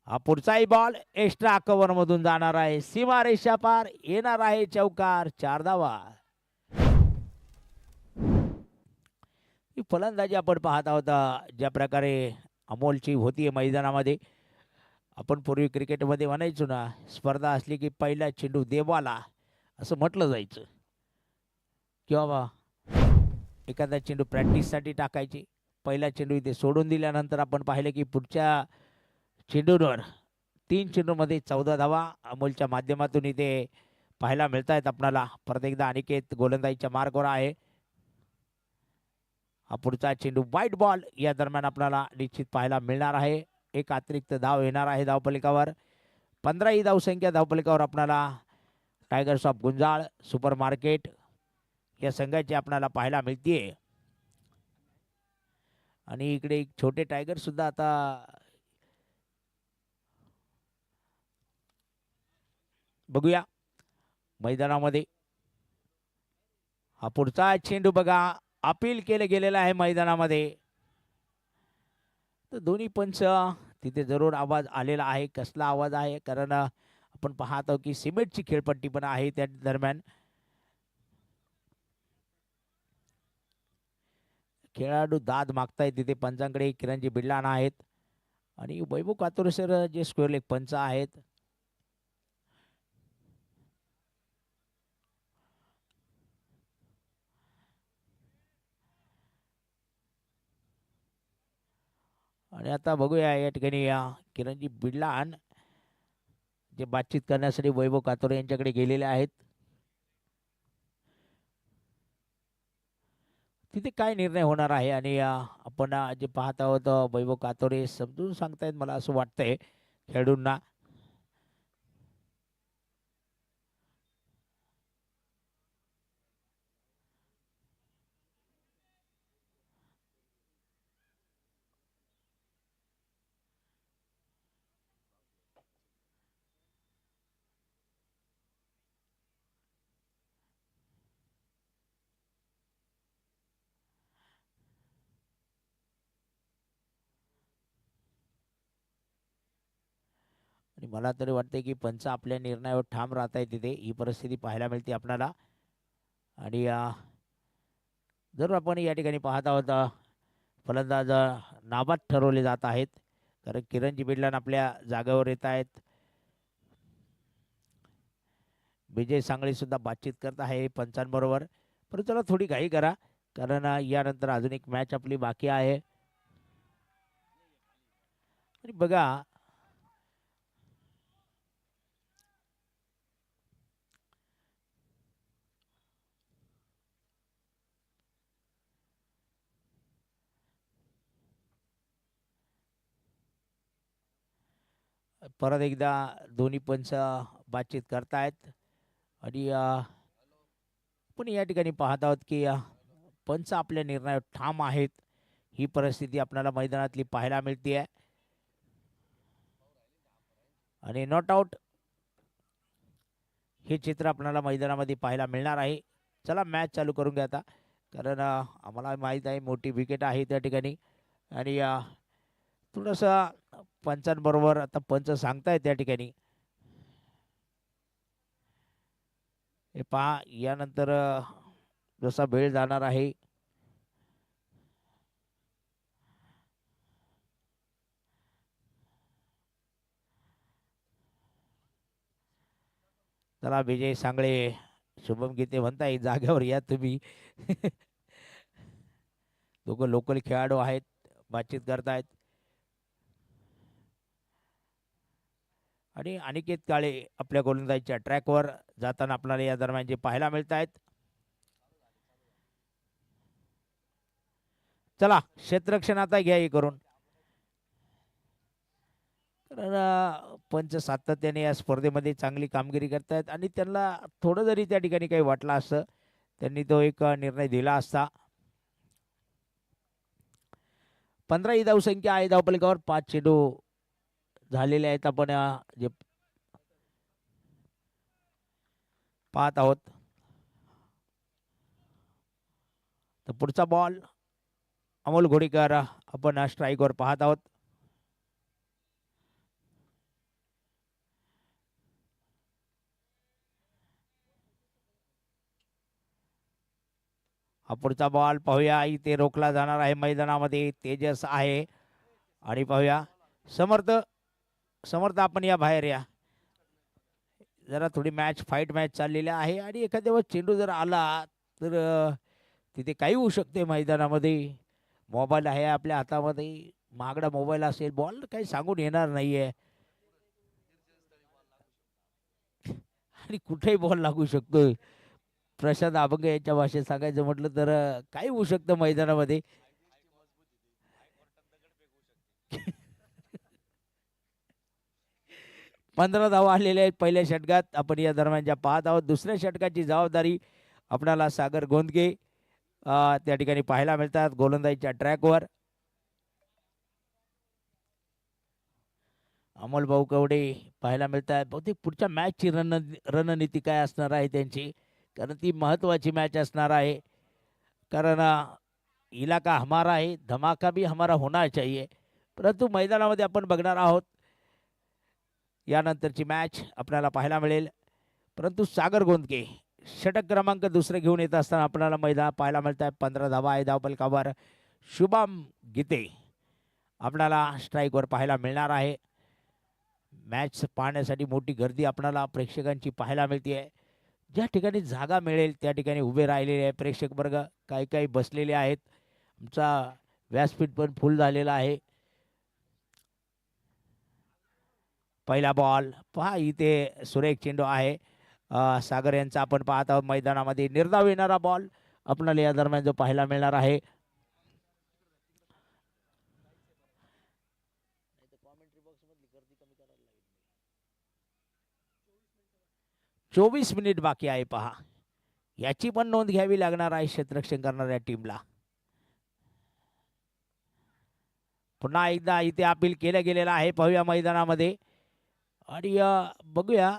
हा पुढचाही बॉल एक्स्ट्रा कव्हर मधून जाणार आहे. सीमा रेषा पार येणार आहे चौकार. 4 धावा. ही फलंदाजी आपण पाहत आहोत ज्या प्रकारे अमोलची होती मैदानामध्ये. आपण पूर्वी क्रिकेटमध्ये म्हणायचो ना स्पर्धा असली की पहिला चेंडू देवाला असं म्हटलं जायचं किंवा एखादा चेंडू प्रॅक्टिससाठी टाकायचे. पहिला चेंडू इथे सोडून दिल्यानंतर आपण पाहिलं की पुढच्या चेंडूवर 3 चेंडूमध्ये 14 धावा अमोलच्या माध्यमातून इथे पाहायला मिळत आहेत आपल्याला. परत एकदा अनिकेत गोलंदाजीच्या मार्गावर आहे. हा पुढचा चेंडू वाईट बॉल या दरम्यान आपल्याला निश्चित पाहायला मिळणार आहे. एक अतिरिक्त धाव येणार आहे धावफलकावर. 15 ही धावसंख्या धावफलकावर आपल्याला tigers of Gunjal super market या संघाची आपल्याला पाहायला मिळते. आणि इकडे एक छोटे टायगर सुद्धा आता बघूया मैदानामध्ये. हा पुढचा चेंडू बघा अपील केलं गेलेला आहे मैदानामध्ये. तर दोन्ही पंच तिथे जरूर आवाज आलेला आहे. कसला आवाज आहे कारण आपण पाहतो की सिमेंटची खेळपट्टी पण आहे त्या दरम्यान. खेळाडू दाद मागतायत तिथे पंचांकडे. किरणजी बिडलाना आहेत आणि वैभव कातोरे सर जे स्क्वेअर लेग पंच आहेत. आणि आता बघूया या ठिकाणी किरणजी बिडलान जे बातचीत करण्यासाठी वैभव कातोरे यांच्याकडे गेलेले आहेत. तिथे काय निर्णय होणार आहे आणि आपण जे पाहत आहोत वैभव कातोरे समजून सांगतायत मला असं वाटतंय खेळाडूंना. आणि मला तरी वाटते की पंच आपल्या निर्णयावर ठाम राहत आहे. तिथे ही परिस्थिती पाहायला मिळते आपल्याला. आणि जरूर आपण या ठिकाणी पाहत आहोत फलंदाज नाबाद ठरवले जात आहेत कारण किरणजी बिडलान आपल्या जागेवर येत आहेत. विजय सांगळे सुद्धा बातचीत करत आहे पंचांबरोबर. परंतु चला थोडी घाई करा कारण यानंतर अजून एक मॅच आपली बाकी आहे. आणि बघा परत एकदा दोन्ही पंच बातचीत करतायत आणि पण या ठिकाणी पाहत आहोत की पंच आपल्या निर्णयावर ठाम आहेत. ही परिस्थिती आपल्याला मैदानातली पाहायला मिळते आहे. आणि नॉट आउट हे चित्र आपल्याला मैदानामध्ये पाहायला मिळणार आहे. चला मॅच चालू करून घ्या आता कारण आम्हाला माहीत आहे मोठी विकेट आहे त्या ठिकाणी. आणि थोडंसं पंचांबरोबर आता पंच सांगतायत त्या ठिकाणी. हे पहा यानंतर जसा वेळ जाणार आहे चला विजय सांगळे शुभम गीते म्हणताय जागेवर या तुम्ही. दोघं लोकल खेळाडू आहेत बातचीत करतायत. आणि अनिकेत काळे आपल्या गोलंदाजीच्या ट्रॅकवर जाताना आपल्याला या दरम्यान जे पाहायला मिळत आहेत. चला क्षेत्ररक्षण आता घ्या हे करून कारण पंच सातत्याने या स्पर्धेमध्ये चांगली कामगिरी करतायत आणि त्यांना थोडं जरी त्या ठिकाणी काही वाटलं असतं त्यांनी तो एक निर्णय दिला असता. 15 ही धावसंख्या आहे धावपलिकावर. 5 चेंडू झालेले आहेत आपण जे पाहत आहोत. तर पुढचा बॉल अमोल घोडीकर आपण स्ट्राईकवर पाहत आहोत. हा पुढचा बॉल पाहूया इथे रोखला जाणार आहे मैदानामध्ये. तेजस आहे आणि पाहूया समर्थ समर्थ आपण या बाहेर या. जरा थोडी मॅच फाईट मॅच चाललेली आहे आणि एखाद्या वेळेस चेंडू जर आला तर तिथे काही होऊ शकते मैदानामध्ये. मोबाईल आहे आपल्या हातामध्ये. महागडा मोबाईल असेल बॉल काही सांगून येणार नाहीये आणि कुठेही बॉल लागू शकतोय. प्रशांत अभंग यांच्या भाषेत सांगायचं म्हटलं तर काही होऊ शकतं मैदानामध्ये. 15 धावा आलेल्या आहेत पहिल्या षटकात. आपण या दरम्यान ज्या पाहत आहोत दुसऱ्या षटकाची जबाबदारी आपल्याला सागर गोंदके त्या ठिकाणी पाहायला मिळतात गोलंदाजीच्या ट्रॅकवर. अमोल भाऊ कवडे पाहायला मिळतात. बहुतेक पुढच्या मॅचची रणनीती काय असणार आहे त्यांची कारण ती महत्त्वाची मॅच असणार आहे. कारण इलाका हमारा है, धमाका भी हमारा होना चाहिए. परंतु मैदानामध्ये आपण बघणार आहोत यानंतरची मॅच आपल्याला पाहायला मिळेल. परंतु सागर गोंदके षटक क्रमांक दुसरे घेऊन येत असताना आपल्याला मैदान पाहायला मिळत आहे. 15 धावा आहे धावफलकावर. शुभम गीते आपल्याला स्ट्राईकवर पाहायला मिळणार आहे. मॅच पाहण्यासाठी मोठी गर्दी आपल्याला प्रेक्षकांची पाहायला मिळते. ज्या ठिकाणी जागा मिळेल त्या ठिकाणी उभे राहिलेले आहे प्रेक्षक वर्ग. काही काही बसलेले आहेत. आमचा व्यासपीठ पण फुल झालेला आहे. पहिला बॉल पहा, इथे सुरेख चेंडू आहे सागर यांचा. आपण पाहत आहोत मैदानामध्ये निर्धाव येणारा बॉल आपल्याला या दरम्यान जो पाहायला मिळणार आहे. 24 मिनिट बाकी आहे पहा. याची पण नोंद घ्यावी लागणार आहे क्षेत्ररक्षण करणाऱ्या टीमला. पुन्हा एकदा इथे अपील केलं गेलेलं आहे. पाहूया मैदानामध्ये आणि बघूया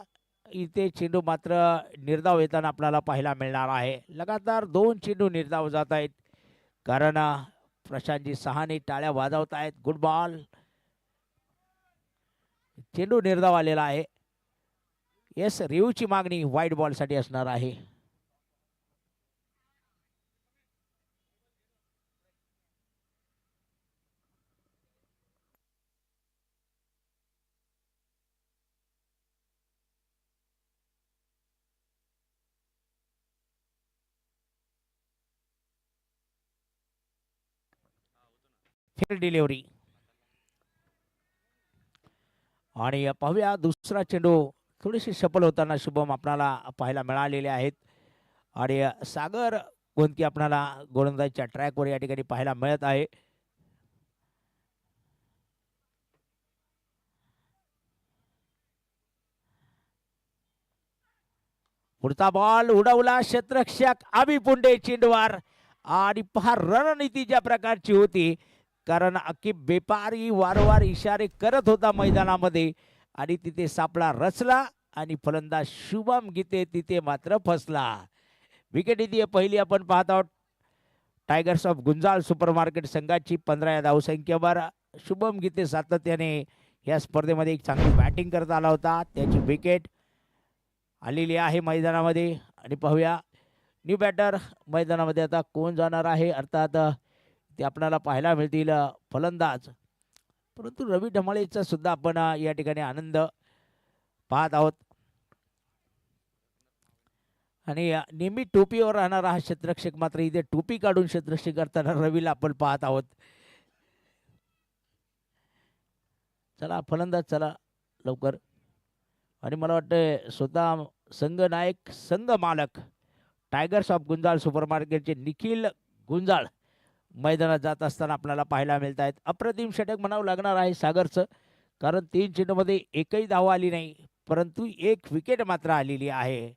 इथे चेंडू मात्र निर्धाव येताना आपल्याला पाहायला मिळणार आहे. लगातार 2 चेंडू निर्धाव जात आहेत. कारण प्रशांतजी सहाने टाळ्या वाजवत आहेत. Good ball. चेंडू निर्धाव आलेला आहे. येस, रिव्ह्यूची मागणी वाईट बॉलसाठी असणार आहे. Fail delivery. आणि पाहूया दुसरा चेंडू थोडीशी सफल होताना शुभम आपल्याला पाहायला मिळालेले आहेत. आणि सागर गोंदके आपल्याला गोलंदाजीच्या ट्रॅकवर या ठिकाणी पाहायला मिळत आहे. पुढचा बॉल उडवला क्षेत्ररक्षक अभि पुंडे चेंडूवर. आणि पहा रणनीती ज्या प्रकारची होती, कारण अकिब बेपारी वारंवार इशारे करत होता मैदानामध्ये आणि तिथे सापळा रचला आणि फलंदाज शुभम गीते तिथे मात्र फसला. विकेट इथे पहिली आपण पाहत आहोत tigers of Gunjal super market संघाची. 15 या धावसंख्येवर शुभम गीते सातत्याने या स्पर्धेमध्ये एक चांगली बॅटिंग करत आला होता. त्याची विकेट आलेली आहे मैदानामध्ये. आणि पाहूया न्यू बॅटर मैदानामध्ये आता कोण जाणार आहे. अर्थात ते आपल्याला पाहायला मिळतील फलंदाज. परंतु रवी ढमाळेचा सुद्धा आपण या ठिकाणी आनंद पाहत आहोत. आणि नेहमी टोपीवर राहणारा हा क्षेत्ररक्षक मात्र इथे टोपी काढून क्षेत्ररक्षक करताना रवीला आपण पाहत आहोत. चला फलंदाज चला लवकर. आणि मला वाटतं स्वतः संघ नायक संघ मालक टायगर्स ऑफ गुंजाळ सुपर मार्केटचे निखिल गुंजाळ मैदानात जात असताना आपल्याला पाहायला मिळत आहेत. अप्रतिम षटक म्हणावं लागणार आहे सागरचं, कारण 3 चेंडूमध्ये एकही धाव आली नाही, परंतु 1 विकेट मात्र आलेली आहे.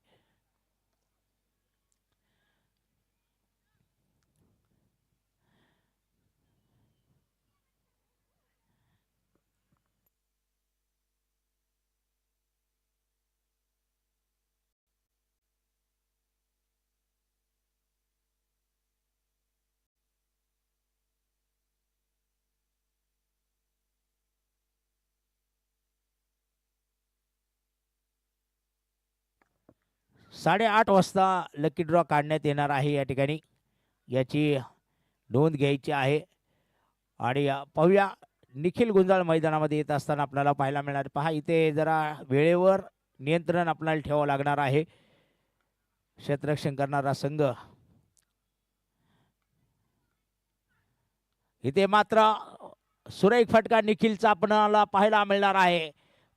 साडेआठ वाजता लकी ड्रॉ काढण्यात येणार आहे या ठिकाणी. याची नोंद घ्यायची आहे. आणि पाहूया निखिल गुंजाळ मैदानामध्ये येत असताना आपल्याला पाहायला मिळणार. पहा इथे जरा वेळेवर नियंत्रण आपल्याला ठेवावं लागणार आहे. क्षेत्ररक्षण करणारा संघ इथे मात्र सुरेख फटका निखिलचा आपल्याला पाहायला मिळणार आहे.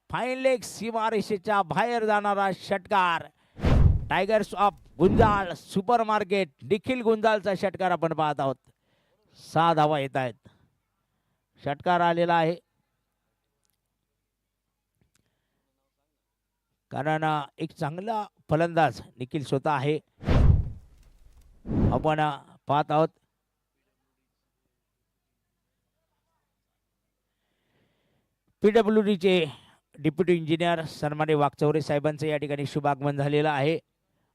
फाईन लेग सीमारेषेच्या बाहेर जाणारा षटकार. Tigers of Gunjal super market Nikhil गुंजाळचा षटकार आपण पाहत आहोत. 6 धावा येत आहेत. षटकार आलेला आहे. कारण एक चांगला फलंदाज निखिल स्वतः आहे. आपण पाहत आहोत. PWDचे डेप्युटी इंजिनियर सन्मान्य वाकचौरे साहेबांचं या ठिकाणी शुभागमन झालेलं आहे.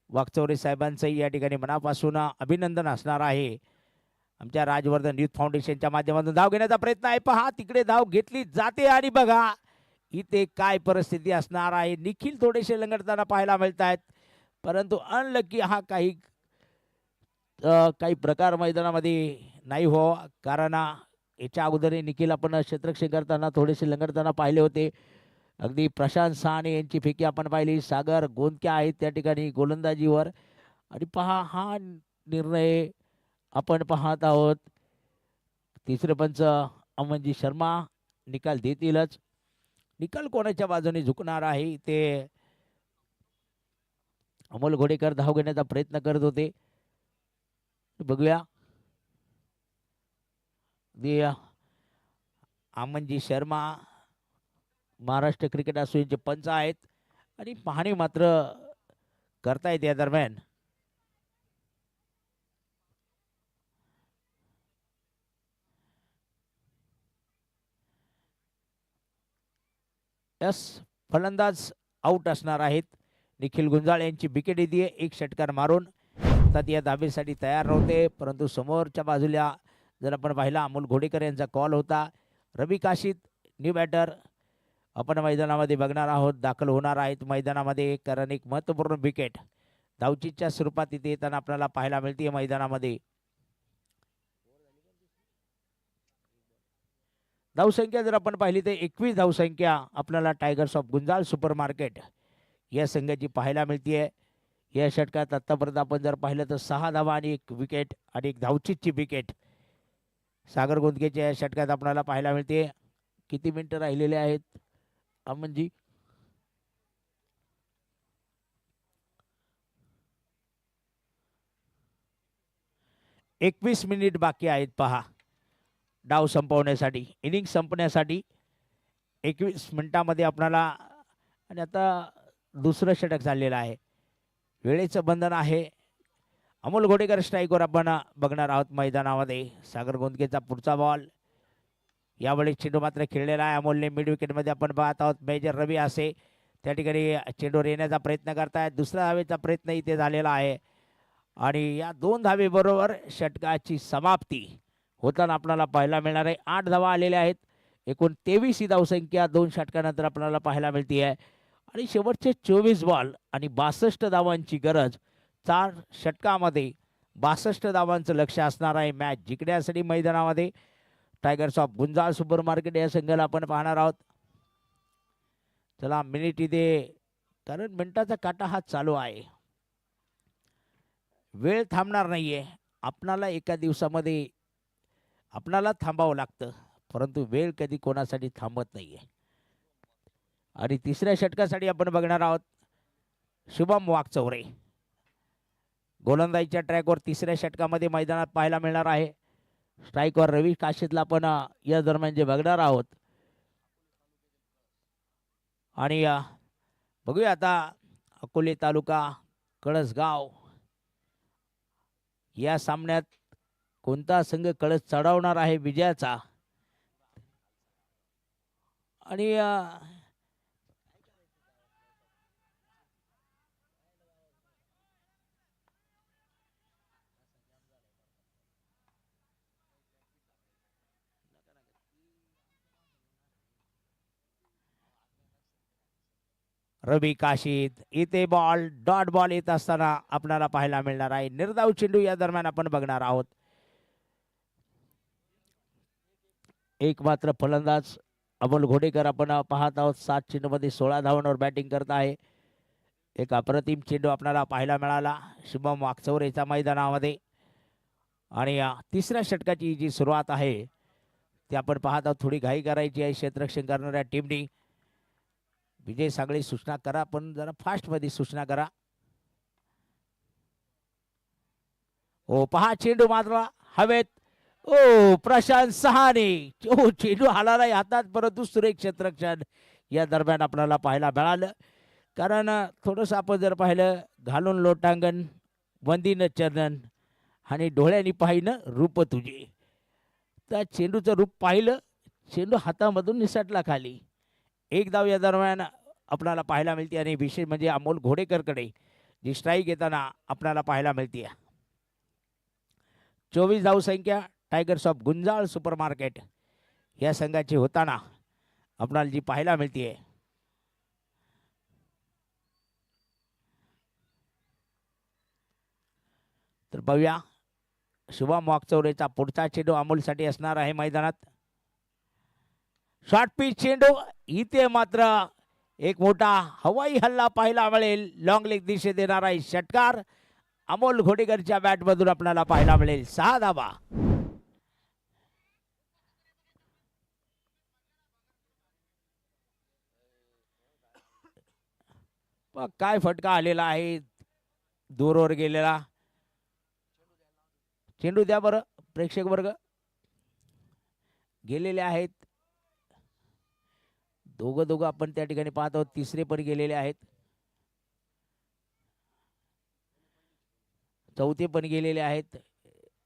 वाकचौरे साहेबांचंही या ठिकाणी मनापासून अभिनंदन असणार आहे. आमच्या राजवर्धन युथ फाउंडेशनच्या माध्यमातून धाव घेण्याचा प्रयत्न आहे. पहा तिकडे धाव घेतली जाते आणि बघा इथे काय परिस्थिती असणार आहे. निखिल थोडेसे लंगडताना पाहायला मिळत आहेत, परंतु अनलकी हा काही प्रकार मैदानामध्ये नाही हो, कारण याच्या अगोदरही निखिल आपण क्षेत्ररक्षण करताना थोडेसे लंगडताना पाहिले होते. अगदी प्रशांत साने यांची फेकी आपण पाहिली. सागर गोंदके आहेत त्या ठिकाणी गोलंदाजीवर. आणि पहा हा निर्णय आपण पाहत आहोत. तिसरे पंच अमनजी शर्मा निकाल देतीलच. निकाल कोणाच्या बाजूने झुकणार आहे ते अमोल घोडेकर धाव घेण्याचा प्रयत्न करत होते. बघूया. अमनजी शर्मा महाराष्ट्र क्रिकेट असोसिएशनचे पंच आहेत आणि पाहणी मात्र करतायत या दरम्यान. फलंदाज आउट असणार आहेत. निखिल गुंजाळ यांची विकेट येते. एक षटकार मारून आता या धाबेसाठी तयार नव्हते, परंतु समोरच्या बाजूला जर आपण पाहिला अमोल घोडेकर यांचा कॉल होता. रवी काशीत न्यू बॅटर आपण मैदानामध्ये बघणार आहोत, दाखल होणार आहेत मैदानामध्ये, कारण एक महत्त्वपूर्ण विकेट धावचीच्या स्वरूपात इथे येताना आपल्याला पाहायला मिळते मैदानामध्ये. धावसंख्या जर आपण पाहिली तर 21 धावसंख्या आपल्याला tigers of Gunjal super market या संघाची पाहायला मिळते. या षटकात आतापर्यंत आपण जर पाहिलं तर 6 धावा आणि 1 विकेट आणि 1 धावचीची विकेट सागर गोंदकेच्या या षटकात आपल्याला पाहायला मिळते. किती मिनिटं राहिलेले आहेत अमनजी? एकवीस मिनिट बाकी आहेत पहा डाव संपवण्यासाठी, इनिंग संपण्यासाठी. 21 मिनिटांमध्ये आपल्याला, आणि आता दुसरं षटक झालेलं आहे, वेळेचं बंधन आहे. अमोल घोडेकर स्ट्राईकवर आपण बघणार आहोत मैदानामध्ये. सागर गोंदकेचा पुढचा बॉल. यावेळी चेंडू मात्र खेळलेला आहे अमोलने. मिड विकेटमध्ये आपण पाहत आहोत मेजर रवी असे त्या ठिकाणी चेंडूवर येण्याचा प्रयत्न करतायत. दुसऱ्या धावेचा प्रयत्न इथे झालेला आहे आणि या 2 धावेबरोबर षटकाची समाप्ती होताना आपल्याला पाहायला मिळणार आहे. 8 धावा आलेल्या आहेत. एकूण 23 ही धावसंख्या 2 षटकानंतर आपल्याला पाहायला मिळते आहे आणि शेवटचे 24 बॉल आणि 62 धावांची गरज. 4 षटकामध्ये 62 धावांचं लक्ष असणार आहे मॅच जिंकण्यासाठी मैदानामध्ये. Tigers of Gunjal super market या संघाला आपण पाहणार आहोत. चला मिनिट इथे, कारण मिनिटाचा काटा हा चालू आहे, वेळ थांबणार नाहीये. आपणाला एका दिवसामध्ये आपणाला थांबावं लागतं, परंतु वेळ कधी कोणासाठी थांबत नाहीये. आणि तिसऱ्या षटकासाठी आपण बघणार आहोत शुभम वाकचौरे. गोलंदाजीच्या ट्रॅकवर तिसऱ्या षटकामध्ये मैदानात पाहायला मिळणार आहे. स्ट्राईकवर रवी काशीतला आपण या दरम्यान जे बघणार आहोत. आणि बघूया आता अकोले तालुका कळसगाव या सामन्यात कोणता संघ कळस चढवणार आहे विजयाचा. आणि रवी काशीत इथे बॉल डॉट बॉल येत असताना आपल्याला पाहायला मिळणार आहे. निर्धाव चेंडू या दरम्यान आपण बघणार आहोत. एक मात्र फलंदाज अमोल घोडेकर आपण पाहत आहोत. 7 चेंडूमध्ये 16 धावांवर बॅटिंग करत आहे. एक अप्रतिम चेंडू आपल्याला पाहायला मिळाला शुभम वाकचौरेच्या मैदानामध्ये. आणि तिसऱ्या षटकाची जी सुरुवात आहे ती आपण पाहत आहोत. थोडी घाई करायची आहे क्षेत्ररक्षण करणाऱ्या टीमनी. विजय सांगळे सूचना करा, पण जरा फास्टमध्ये सूचना करा. ओ पहा चेंडू मात्र हवेत. ओ प्रशांत सहाने, ओ चेंडू हालाला हातात, परंतु सुरेख क्षेत्ररक्षण या दरम्यान आपल्याला पाहायला मिळालं. कारण थोडंसं आपण जर पाहिलं, घालून लोटांगण वंदीन चरणन आणि डोळ्यांनी पाहिलं रूप तुझे, त्या चेंडूचं रूप पाहिलं, चेंडू हातामधून निसटला खाली. एक धाव या दरम्यान आपल्याला पाहायला मिळते. आणि विशेष म्हणजे अमोल घोडेकरकडे जी स्ट्राईक येताना आपल्याला पाहायला मिळते. 24 धावसंख्या tigers of Gunjal super market या संघाची होताना आपल्याला जी पाहायला मिळते. तर पाहूया शुभम वाकचौरेचा पुढचा चेंडू अमोलसाठी असणार आहे मैदानात. शॉर्ट पिच चेंडू इथे मात्र एक मोठा हवाई हल्ला पाहायला मिळेल. लॉंग लेग दिशे देणारा षटकार अमोल घोडेकरच्या बॅटमधून आपल्याला पाहायला मिळेल. 6 धावा. काय फटका आलेला आहे दूरवर गेलेला. चेंडू द्या बरं. प्रेक्षक वर्ग गेलेले आहेत. दोघं आपण त्या ठिकाणी पाहत आहोत. तिसरे पण गेलेले आहेत. चौथे पण गेलेले आहेत.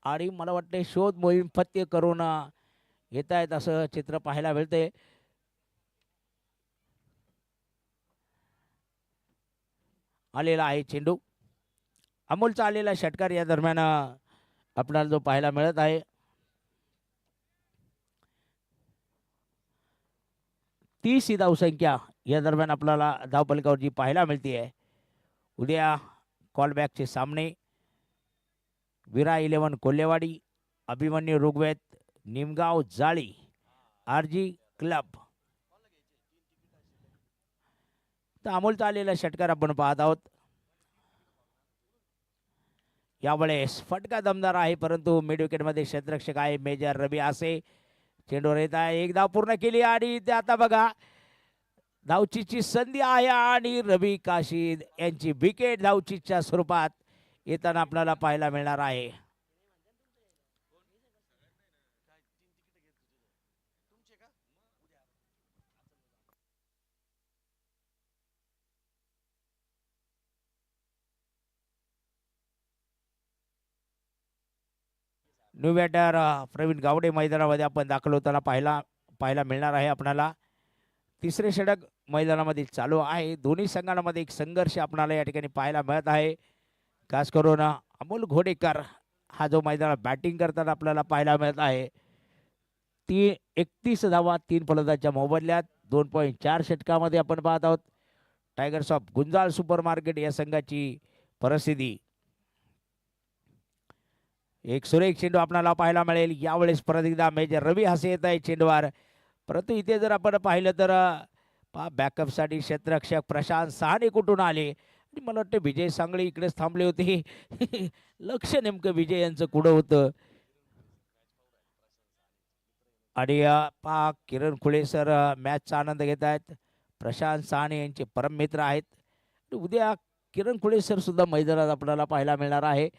आणि मला वाटते शोध मोहीम फत्य करून येत आहेत असं चित्र पाहायला मिळतंय. आलेला आहे चेंडू. अमोलचा आलेला षटकार या दरम्यान आपल्याला जो पाहायला मिळत आहे. 30 धावसंख्या या दरम्यान आपल्याला धावफलकावर जी पाहायला मिळते आहे. उद्या कॉलबॅकचे सामने विरा 11 कोल्हेवाडी, अभिमन्यू ऋग्वेद निमगाव जाळी, आरजी क्लब. तर अमोलचा आलेला षटकार आपण पाहत आहोत. यावेळेस फटका दमदार आहे परंतु मिड विकेटमध्ये क्षेत्ररक्षक आहे मेजर रवी आसे. चेंडूवर येत आहे. एक धाव पूर्ण केली आणि ते आता बघा धावचीची संधी आहे आणि रवी काशीद यांची विकेट धावचीच्या स्वरूपात येताना आपल्याला पाहायला मिळणार आहे. न्यू बॅटर प्रवीण गावडे मैदानामध्ये आपण दाखल होताना पाहायला मिळणार आहे आपल्याला. तिसरे षटक मैदानामध्ये चालू आहे. दोन्ही संघांमध्ये एक संघर्ष आपल्याला या ठिकाणी पाहायला मिळत आहे. खास करून अमोल घोडेकर हा जो मैदानात बॅटिंग करताना आपल्याला पाहायला मिळत आहे. 31 धावा 3 फलंदाजांच्या मोबदल्यात 2.4 षटकामध्ये आपण पाहत आहोत. Tigers of Gunjal super market या संघाची परिस्थिती. एक सुरेख चेंडू आपल्याला पाहायला मिळेल. यावेळेस परत एकदा मेजर रवी हसे येत आहे चेंडूवर. परंतु इथे जर आपण पाहिलं तर बॅकअपसाठी क्षेत्ररक्षक प्रशांत सहाणे कुठून आले आणि मला वाटतं विजय सांगळे इकडेच थांबले होते. लक्ष नेमकं विजय यांचं कुठं होतं. आणि किरण खुळे सर मॅचचा आनंद घेत आहेत. प्रशांत सहाणे यांचे परम मित्र आहेत. उद्या किरण खुळे सर सुद्धा मैदानात आपल्याला पाहायला मिळणार आहे.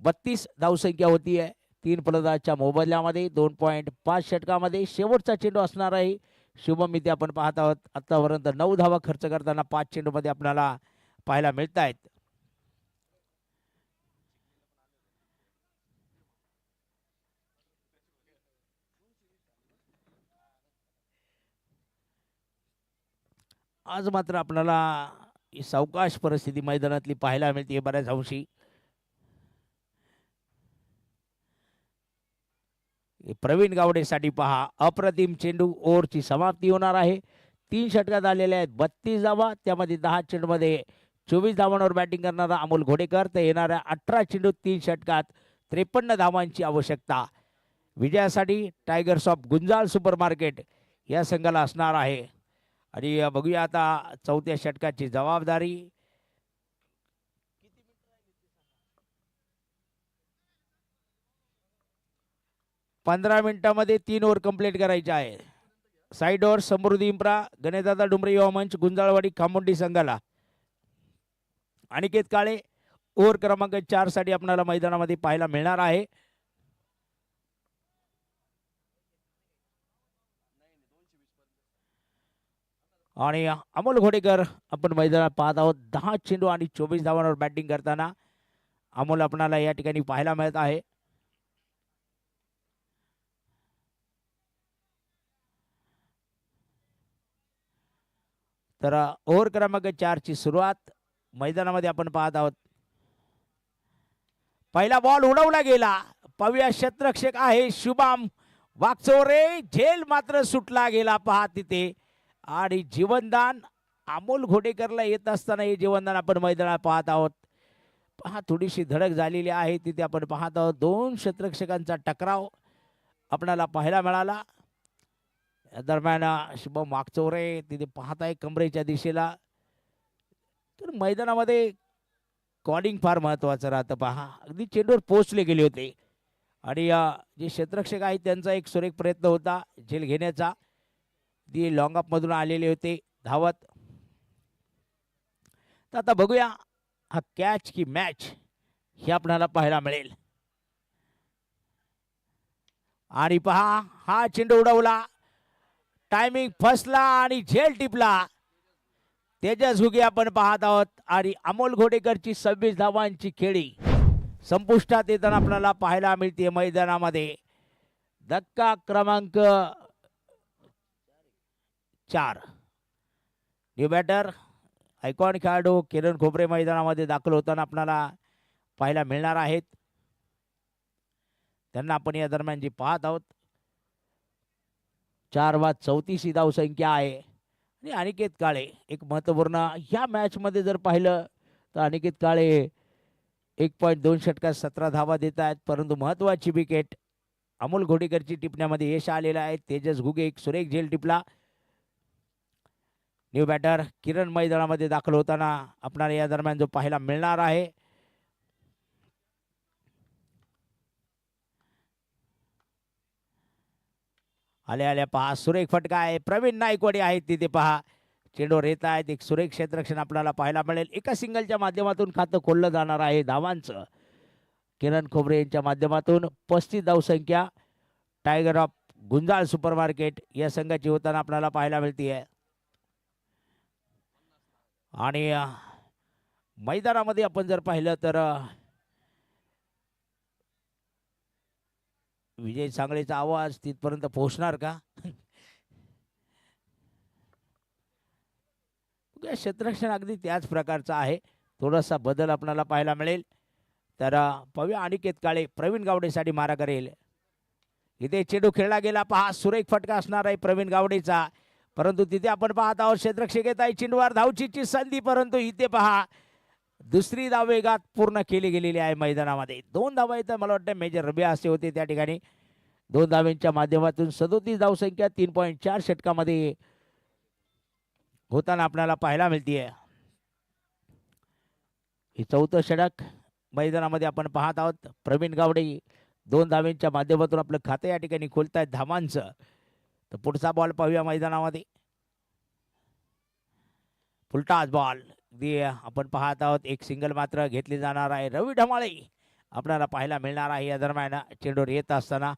32 धावसंख्या होती आहे 3 फलंदाजांच्या मोबदल्यामध्ये 2.5 षटकामध्ये. शेवटचा चेंडू असणार आहे. शुभम इथे आपण पाहत आहोत आतापर्यंत 9 धावा खर्च करताना 5 चेंडूमध्ये आपल्याला पाहायला मिळत आहेत. आज मात्र आपल्याला सावकाश परिस्थिती मैदानातली पाहायला मिळते बऱ्याच अंशी. प्रवीण गावडेसाठी पहा अप्रतिम चेंडू. ओव्हरची समाप्ती होणार आहे. 3 षटकात आलेल्या आहेत 32 धावा. त्यामध्ये 10 चेंडूमध्ये 24 धावांवर बॅटिंग करणारा अमोल घोडेकर. तर येणाऱ्या 18 चेंडू 3 षटकात 53 धावांची आवश्यकता. विजयासाठी tigers of Gunjal super market या संघाला असणार आहे. आणि बघूया आता चौथ्या षटकाची जबाबदारी. 15 मिनिटांमध्ये 3 ओव्हर कंप्लीट करायचे आहे. साईड ओव्हर समृद्धी इम्प्रा गणेशदादा डुमरे युवा मंच गुंजाळवाडी खामोंडी संघाला. अनिकेत काळे ओव्हर क्रमांक 4 साठी आपल्याला मैदानामध्ये पाहायला मिळणार आहे. आणि अमोल घोडेकर आपण मैदानात पाहत आहोत. 10 चेंडू आणि 24 धावांवर बॅटिंग करताना अमोल आपल्याला या ठिकाणी पाहायला मिळत आहे. तर ओव्हर क्रमांक 4 ची सुरुवात मैदानामध्ये आपण पाहत आहोत. पहिला बॉल उडवला गेला. पाहूया क्षेत्ररक्षक आहे शुभम वागचौरे. झेल मात्र सुटला गेला पहा तिथे. आणि जीवनदान अमोल घोडेकरला येत असताना हे जीवनदान आपण मैदानात पाहत आहोत. पहा थोडीशी धडक झालेली आहे तिथे आपण पाहत आहोत. दोन क्षेत्ररक्षकांचा टकराव आपल्याला पाहायला मिळाला. दरम्यान शुभम वागचौरे तिथे पाहत आहे कमरेच्या दिशेला. तर मैदानामध्ये कॉलिंग फार महत्त्वाचं राहतं पहा. अगदी चेंडूवर पोहोचले गेले होते आणि जे क्षेत्ररक्षक आहेत त्यांचा एक सुरेख प्रयत्न होता झेल घेण्याचा. ती लॉंग मधून आलेले होते धावत. तर आता बघूया हा कॅच की मॅच हे आपल्याला पाहायला मिळेल. आणि पहा हा चेंडू उडवला. टायमिंग फसला आणि झेल टिपला. तेजस घुगे आपण पाहत आहोत. आणि अमोल घोडेकरची 26 धावांची खेळी संपुष्टात येताना आपल्याला पाहायला मिळते मैदानामध्ये. धक्का क्रमांक 4. न्यू बॅटर आयकॉन खेळाडू किरण खोबरे मैदानामध्ये दाखल होताना आपल्याला पाहायला मिळणार आहेत. त्यांना आपण या दरम्यान जी पाहत आहोत. 4/34 ही धावसंख्या आहे. आणि अनिकेत काळे एक महत्त्वपूर्ण ह्या मॅचमध्ये जर पाहिलं तर अनिकेत काळे 1.2 षटकात 17 धावा देत आहेत. परंतु महत्त्वाची विकेट अमोल घोडेकरची टिपण्यामध्ये यश आलेलं आहे. तेजस घुगे एक सुरेख झेल टिपला. न्यू बॅटर किरण मैदानामध्ये दाखल होताना आपल्याला या दरम्यान जो पाहायला मिळणार आहे. आल्या आल्या पहा सुरेख फटका आहे. प्रवीण नायकवाडी आहेत तिथे पहा चेंडूवर येत आहेत. एक सुरेख क्षेत्ररक्षण आपल्याला पाहायला मिळेल. एका सिंगलच्या माध्यमातून खातं खोललं जाणार आहे धावांचं. किरण खोबरे यांच्या माध्यमातून 35 धावसंख्या tiger of Gunjal super market या संघाची होताना आपल्याला पाहायला मिळते. आणि मैदानामध्ये आपण जर पाहिलं तर विजय सांगळेचा आवाज तिथपर्यंत पोहोचणार का? क्षेत्ररक्षण अगदी त्याच प्रकारचा आहे. थोडासा बदल आपल्याला पाहायला मिळेल. तर पाहूया अनिकेत काळे प्रवीण गावडेसाठी मारा करेल. इथे चेंडू खेळला गेला पहा सुरेख फटका असणार आहे प्रवीण गावडेचा. परंतु तिथे आपण पाहत आहोत क्षेत्ररक्षक येत आहे चेंडूवर धावचीची संधी. परंतु इथे पहा दुसरी धाव वेगात पूर्ण केली गेलेली आहे मैदानामध्ये. 2 धावा इथं मला वाटतं मेजर रबिया असे होते त्या ठिकाणी. 2 धावांच्या माध्यमातून 37 धावसंख्या 3.4 षटकामध्ये होताना आपल्याला पाहायला मिळते. हे 4थं षटक मैदानामध्ये आपण पाहत आहोत. प्रवीण गावडे 2 धावांच्या माध्यमातून आपलं खातं या ठिकाणी खोलतायत धावांचं. तर पुढचा बॉल पाहूया मैदानामध्ये. फुलटाच बॉल आपण पाहत आहोत. एक सिंगल मात्र घेतली जाणार आहे. रवी ढमाळे आपल्याला पाहायला मिळणार आहे या दरम्यान चेंडूवर येत असताना.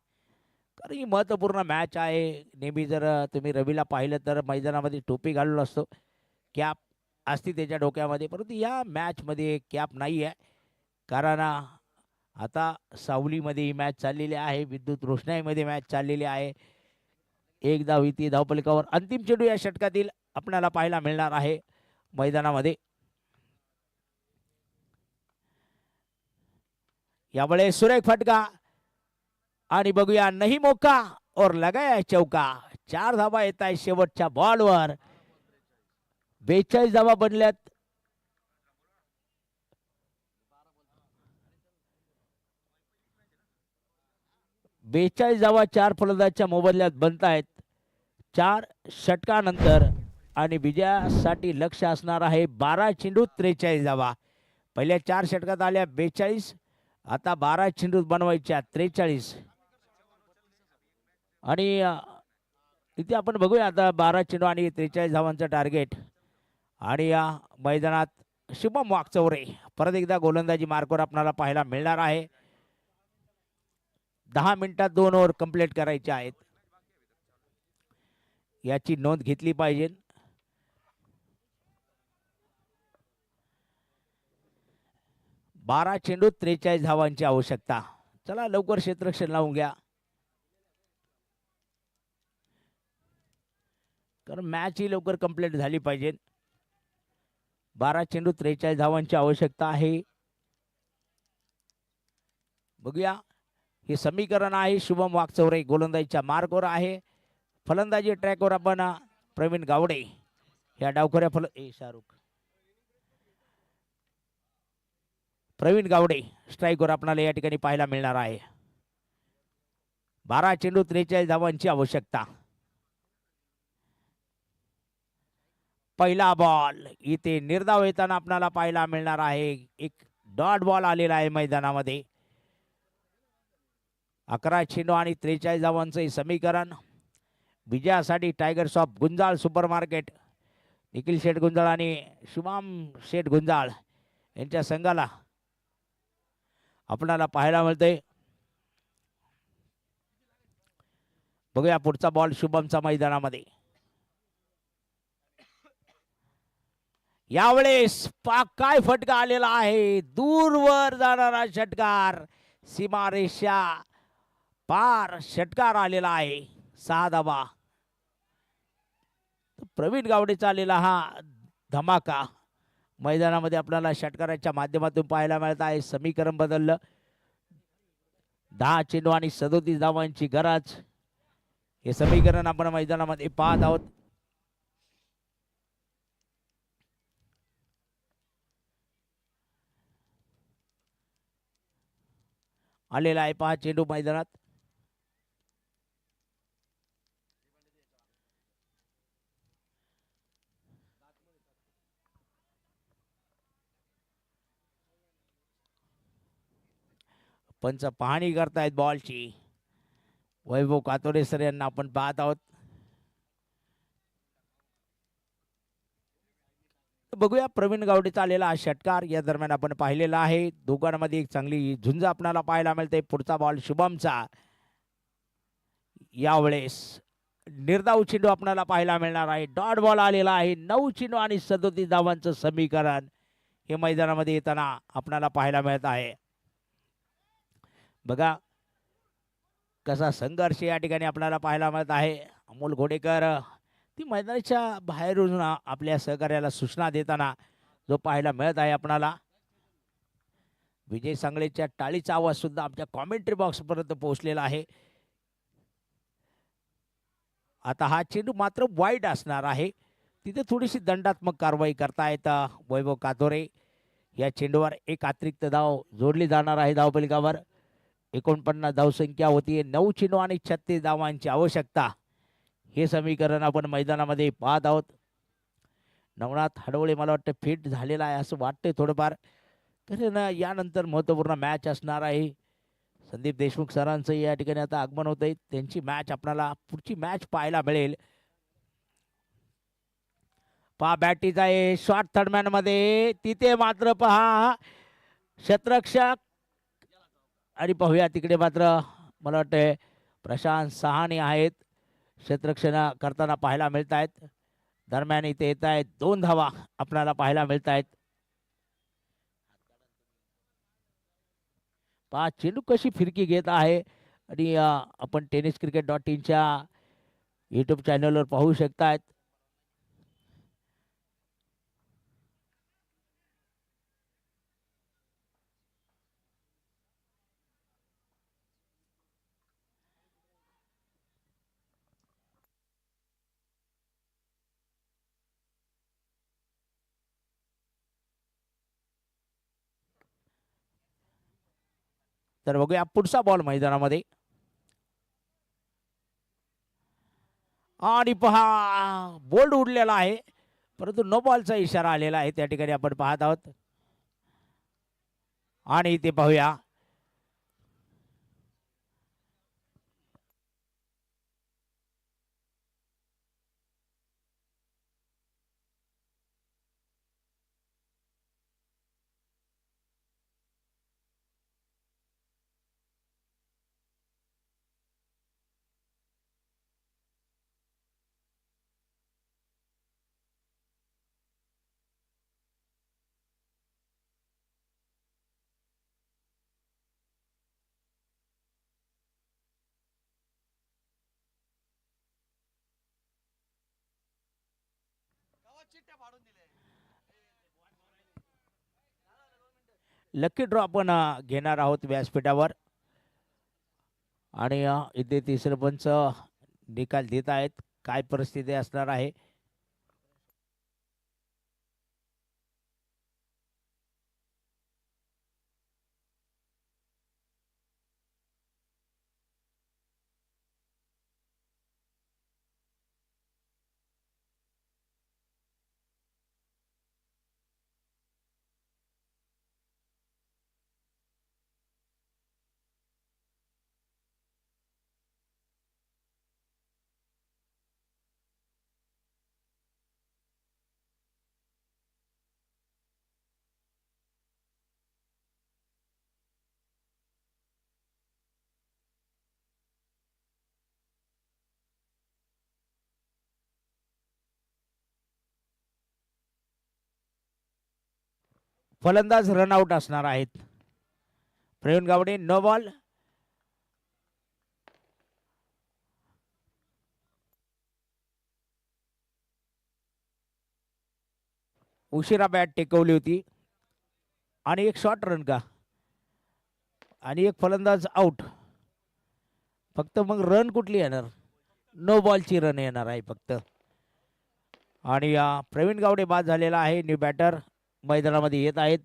कारण ही महत्त्वपूर्ण मॅच आहे. नेहमी जर तुम्ही रवीला पाहिलं तर मैदानामध्ये टोपी घालून असतो. कॅप असते त्याच्या डोक्यामध्ये. परंतु या मॅचमध्ये कॅप नाही आहे. कारण आता सावलीमध्ये ही मॅच चाललेली आहे. विद्युत रोषणाईमध्ये मॅच चाललेली आहे. एक धाव इथे धावफलकावर. अंतिम चेंडू या षटकातील आपल्याला पाहायला मिळणार आहे मैदानामध्ये. यामुळे सुरेख फटका आणि बघूया नाही मौका और लगाया चौका. 4 धावा येत आहे शेवटच्या बॉलवर. 42 धावा बनल्यात. 42 धावा 4 फलंदाजांच्या मोबदल्यात बनत आहेत 4 षटकानंतर. आणि विजयासाठी लक्ष असणार आहे 12 चेंडू 43 धावा. पहिल्या 4 षटकात आल्या 42. आता 12 चेंडू बनवायच्या 43. आणि इथे आपण बघूया आता 12 चेंडू आणि 43 धावांचं टार्गेट. आणि या मैदानात शुभम वागचौरे परत एकदा गोलंदाजी मार्कवर आपल्याला पाहायला मिळणार आहे. 10 मिनिटात 2 ओव्हर कंप्लीट करायचे आहेत. याची नोंद घेतली पाहिजे. 12 चेंडू 43 धावांची आवश्यकता. चला लवकर क्षेत्ररक्षण लावून घ्या. कारण मॅच ही लवकर कंप्लीट झाली पाहिजे. 12 चेंडू 43 धावांची आवश्यकता आहे. बघूया हे समीकरण आहे. शुभम वाकचौरे गोलंदाजीच्या मार्गवर आहे. फलंदाजी ट्रॅकवर आपण प्रवीण गावडे या डावखोऱ्या शाहरुख प्रवीण गावडे स्ट्राईकवर आपल्याला या ठिकाणी पाहायला मिळणार आहे. 12 चेंडू 43 धावांची आवश्यकता. पहिला बॉल इथे निर्धाव येताना आपल्याला पाहायला मिळणार आहे. एक डॉट बॉल आलेला आहे मैदानामध्ये. 11 चेंडू आणि 43 धावांचं हे समीकरण. विजयासाठी tigers of Gunjal super market Nikhil Sheth Gunjal आणि शुभम शेठ गुंजाळ यांच्या संघाला आपल्याला पाहायला मिळते. बघूया पुढचा बॉल शुभमचा मैदानामध्ये. यावेळेस पाक काय फटका आलेला आहे. दूरवर जाणारा षटकार, सीमारेषा पार षटकार आलेला आहे. 6 धावा. प्रवीण गावडेचा आलेला हा धमाका मैदानामध्ये आपल्याला षटकाराच्या माध्यमातून पाहायला मिळत आहे. समीकरण बदललं. 10 चेंडू आणि 37 धावांची गरज. हे समीकरण आपण मैदानामध्ये पाहत आहोत. आलेला आहे पहा चेंडू मैदानात. पंच पाहणी करतायत बॉलची. वैभव कातोरे सर यांना आपण पाहत आहोत. बघूया प्रवीण गावडेचा आलेला हा षटकार या दरम्यान आपण पाहिलेला आहे. दोघांमध्ये एक चांगली झुंज आपल्याला पाहायला मिळते. पुढचा बॉल शुभमचा. यावेळेस निर्धाव चेंडू आपल्याला पाहायला मिळणार आहे. डॉट बॉल आलेला आहे. 9 चेंडू आणि 37 धावांचं समीकरण हे मैदानामध्ये येताना आपल्याला पाहायला मिळत आहे. बघा कसा संघर्ष या ठिकाणी आपल्याला पाहायला मिळत आहे. अमोल घोडेकर ती मैदानाच्या बाहेरून आपल्या सहकार्याला सूचना देताना जो पाहायला मिळत आहे आपणाला. विजय सांगळेच्या टाळीचा आवाज सुद्धा आमच्या कॉमेंट्री बॉक्स पर्यंत पोहोचलेला आहे. आता हा चेंडू मात्र वाईड असणार आहे. तिथे थोडीशी दंडात्मक कारवाई करतायत वैभव कातोरे. या चेंडूवर एक अतिरिक्त धाव जोडली जाणार आहे धावफलकावर. 49 धावसंख्या होती. 9 चेंडू आणि 36 धावांची आवश्यकता. हे समीकरण आपण मैदानामध्ये पाहत आहोत. नवनाथ हडवळे मला वाटतं फिट झालेला आहे असं वाटतंय थोडंफार. कारण यानंतर महत्त्वपूर्ण मॅच असणार आहे. संदीप देशमुख सरांचं या ठिकाणी आता आगमन होत आहे. त्यांची मॅच आपल्याला पुढची मॅच पाहायला मिळेल. पहा बॅटीचा आहे शॉर्ट थर्डमॅन मध्ये. तिथे मात्र पहा क्षेत्ररक्षक आणि पाहूया तिकडे मात्र मला वाटतं प्रशांत सहाणे आहेत. क्षेत्ररक्षण करताना पाहायला मिळत आहेत. दरम्यान इथे येत आहेत 2 धावा आपल्याला पाहायला मिळत आहेत. पहा चेंडू कशी फिरकी घेत आहे. आणि आपण tenniscricket.in यूट्यूब चॅनलवर पाहू शकतायत. तर बघूया पुढचा बॉल मैदानामध्ये. आणि पहा बोल्ड उडलेला आहे परंतु नो बॉलचा इशारा आलेला आहे त्या ठिकाणी आपण पाहत आहोत. आणि इथे पाहूया लकी ड्रॉ आपण घेणार आहोत व्यासपीठावर. आणि इथे तिसरे पंच निकाल देत आहेत. काय परिस्थिती असणार आहे. फलंदाज रनआउट असणार आहेत. Pravin Gawade no ball. उशिरा बॅट टेकवली होती आणि एक शॉर्ट रन का आणि एक फलंदाज आउट. फक्त मग रन कुठली येणार. नो बॉलची रन येणार आहे फक्त. आणि प्रवीण गावडे बाद झालेला आहे. न्यू बॅटर मैदानामध्ये येत आहेत.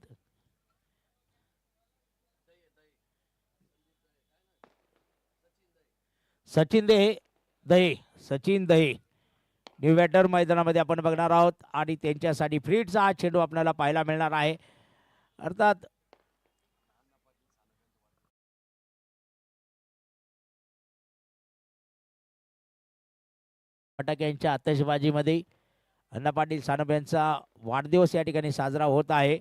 सचिन दहे न्यू बॅटर मैदानामध्ये आपण बघणार आहोत. आणि त्यांच्यासाठी फ्रीटचा हा चेंडू आपल्याला पाहायला मिळणार आहे. अर्थात फटाक्यांच्या आतषबाजीमध्ये अण्णा पाटील सानप यांचा वाढदिवस या ठिकाणी साजरा होत आहे.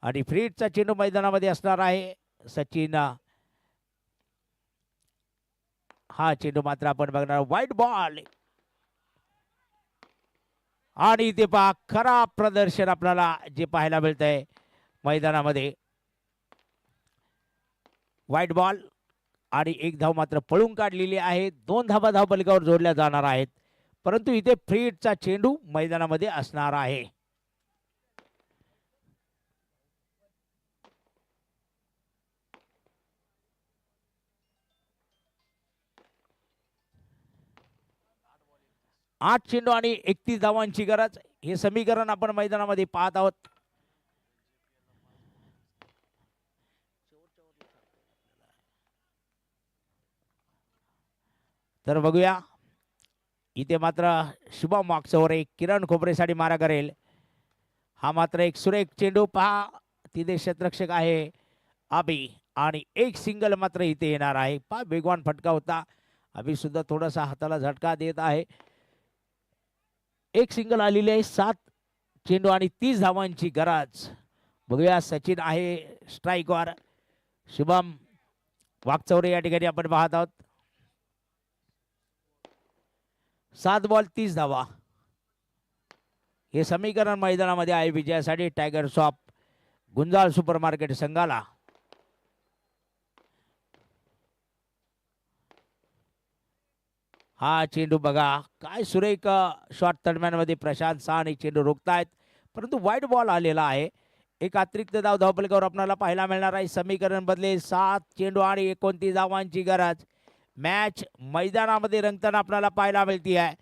आणि फ्रीटचा चेंडू मैदानामध्ये असणार आहे. सचिन हा चेंडू मात्र आपण बघणार. वाईट बॉल आणि इथे पहा खराब प्रदर्शन आपल्याला जे पाहायला मिळत आहे मैदानामध्ये. वाईट बॉल आणि एक धाव मात्र पळून काढलेली आहे. 2 धावा धावफलकावर जोडल्या जाणार आहेत. परंतु इथे फ्रीटचा चेंडू मैदानामध्ये असणार आहे. आठ चेंडू आणि 31 धावांची गरज. हे समीकरण आपण मैदानामध्ये पाहत आहोत. तर बघूया इथे मात्र शुभम मागच्यावर एक किरण खोबरेसाठी मारा करेल. हा मात्र एक सुरेख चेंडू पहा. तिथे क्षेत्ररक्षक आहे अभि आणि एक सिंगल मात्र इथे येणार आहे. पहा वेगवान फटका होता. अभि सुद्धा थोडासा हाताला झटका देत आहे. एक सिंगल आलेली आहे. 7 चेंडू आणि 30 धावांची गरज. बघूया सचिन आहे स्ट्राईकवर. शुभम वागचौरे या ठिकाणी आपण पाहत आहोत. 7 बॉल 30 धावा हे समीकरण मैदानामध्ये आहे विजयासाठी tiger shop Gunjal super market संघाला. हा चेंडू बघा काय सुरेख शॉट तडम्यांमध्ये प्रशांत साने चेंडू रोखतायत. परंतु वाईट बॉल आलेला आहे. एक अतिरिक्त धाव धावफलकावर आपल्याला पाहायला मिळणार आहे. समीकरण बदले 7 चेंडू आणि 29 धावांची गरज. मॅच मैदानामध्ये रंगताना आपल्याला पाहायला मिळते आहे.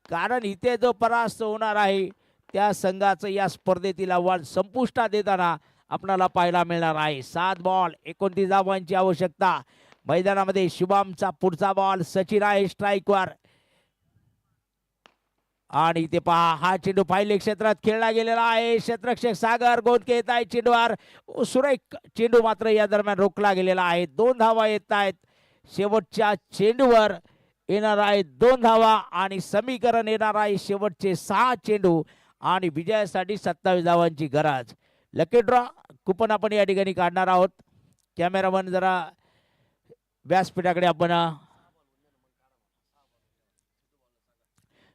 कारण इथे जो परास्त होणार आहे त्या संघाचं या स्पर्धेतील आव्हान संपुष्टात येताना आपल्याला पाहायला मिळणार आहे. 7 बॉल 29 धावांची आवश्यकता. मैदानामध्ये शुभमचा पुढचा बॉल. सचिन आहे स्ट्राईकवर आणि इथे पहा हा चेंडू फाईल क्षेत्रात खेळला गेलेला आहे. क्षेत्ररक्षक सागर गोंदके येत आहे चेंडूवर. सुरेख चेंडू मात्र या दरम्यान रोखला गेलेला आहे. 2 धावा येत आहेत. शेवटच्या चेंडूवर येणार आहे 2 धावा आणि समीकरण येणार आहे शेवटचे 6 चेंडू आणि विजयासाठी 27 धावांची गरज. लकी ड्रॉ कुपन आपण या ठिकाणी काढणार आहोत. कॅमेरामन जरा व्यासपीठाकडे आपण.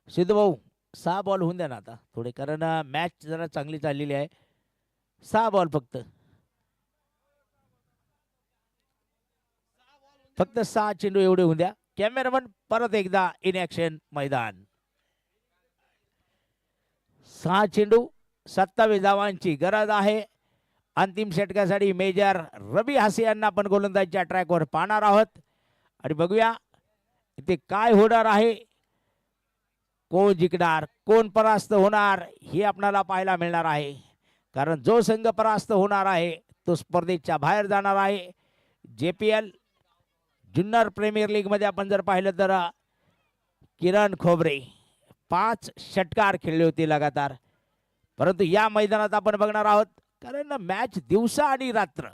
सिद्धू भाऊ 6 बॉल होऊन द्या ना आता थोडे, कारण मॅच जरा चांगली चाललेली आहे. 6 बॉल फक्त 6 चेंडू एवढे होऊन द्या. कॅमेरामन परत एकदा इन ऍक्शन मैदान. 6 चेंडू 27 धावांची गरज आहे अंतिम षटकासाठी मेजर रवी हासे यांना आपण गोलंदाजीच्या ट्रॅकवर पाहणार आहोत आणि बघूया इथे काय होणार आहे, कोण जिंकणार कोण परास्त होणार हे आपल्याला पाहायला मिळणार आहे. कारण जो संघ परास्त होणार आहे तो स्पर्धेच्या बाहेर जाणार आहे. JPL जुन्नर प्रीमियर लीग मध्ये आपण जर पाहिलं तर किरण खोबरे 5 षटकार खेळले होते लगातार, परंतु या मैदानात आपण बघणार आहोत कारण मॅच दिवसा आणि रात्र.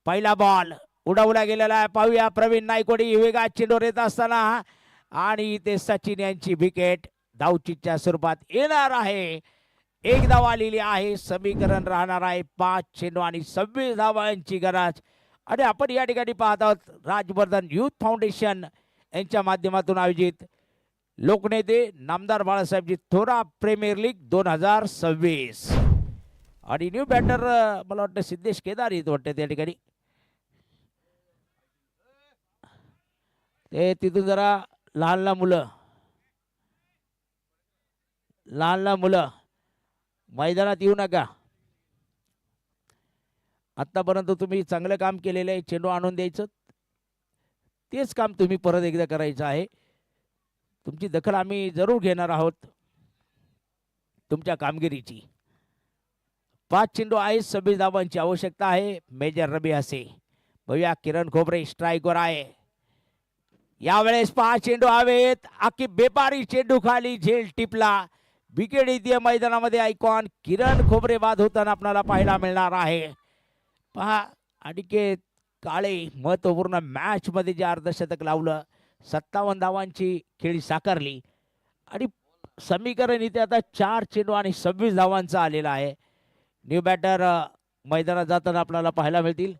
पहिला बॉल उडवला गेलेला आहे, पाहूया प्रवीण नायकोडी वेगात चेंडूवर येत असताना आणि इथे सचिन यांची विकेट धावचीच्या स्वरूपात येणार आहे. एक धाव आलेली आहे, समीकरण राहणार आहे 5 चेंडू आणि 26 धावांची गरज. आणि आपण या ठिकाणी पाहत आहोत राजवर्धन युथ फाउंडेशन यांच्या माध्यमातून आयोजित लोकनेते नामदार बाळासाहेबजी थोरा प्रीमियर लीग 2026 आणि न्यू बॅटर मला वाटतं सिद्धेश केदार येत वाटतं त्या ठिकाणी. ते तिथून जरा लहान मुलं मैदानात येऊ नका. आतापर्यंत तुम्ही चांगलं काम केलेलं आहे, चेंडू आणून द्यायचं, तेच काम तुम्ही परत एकदा करायचं आहे. तुमची दखल आम्ही जरूर घेणार आहोत तुमच्या कामगिरीची. 5 चेंडू आहे, 26 धावांची आवश्यकता आहे. मेजर रवी हासे, बघूया किरण खोबरे स्ट्राईकवर आहे. यावेळेस 5 चेंडू हवेत, आखी बेपारी चेंडू खाली झेल टिपला. विकेट इथे मैदानामध्ये आयकॉन किरण खोबरे बाद होताना आपल्याला पाहायला मिळणार आहे. पहा अनिकेत काळे महत्वपूर्ण मॅच मध्ये जे अर्धशतक लावलं, 57 धावांची खेळी साकारली आणि समीकरण इथे आता 4 चेंडू आणि 26 धावांचा आलेला आहे. न्यू बॅटर मैदानात जाताना आपल्याला पाहायला मिळतील.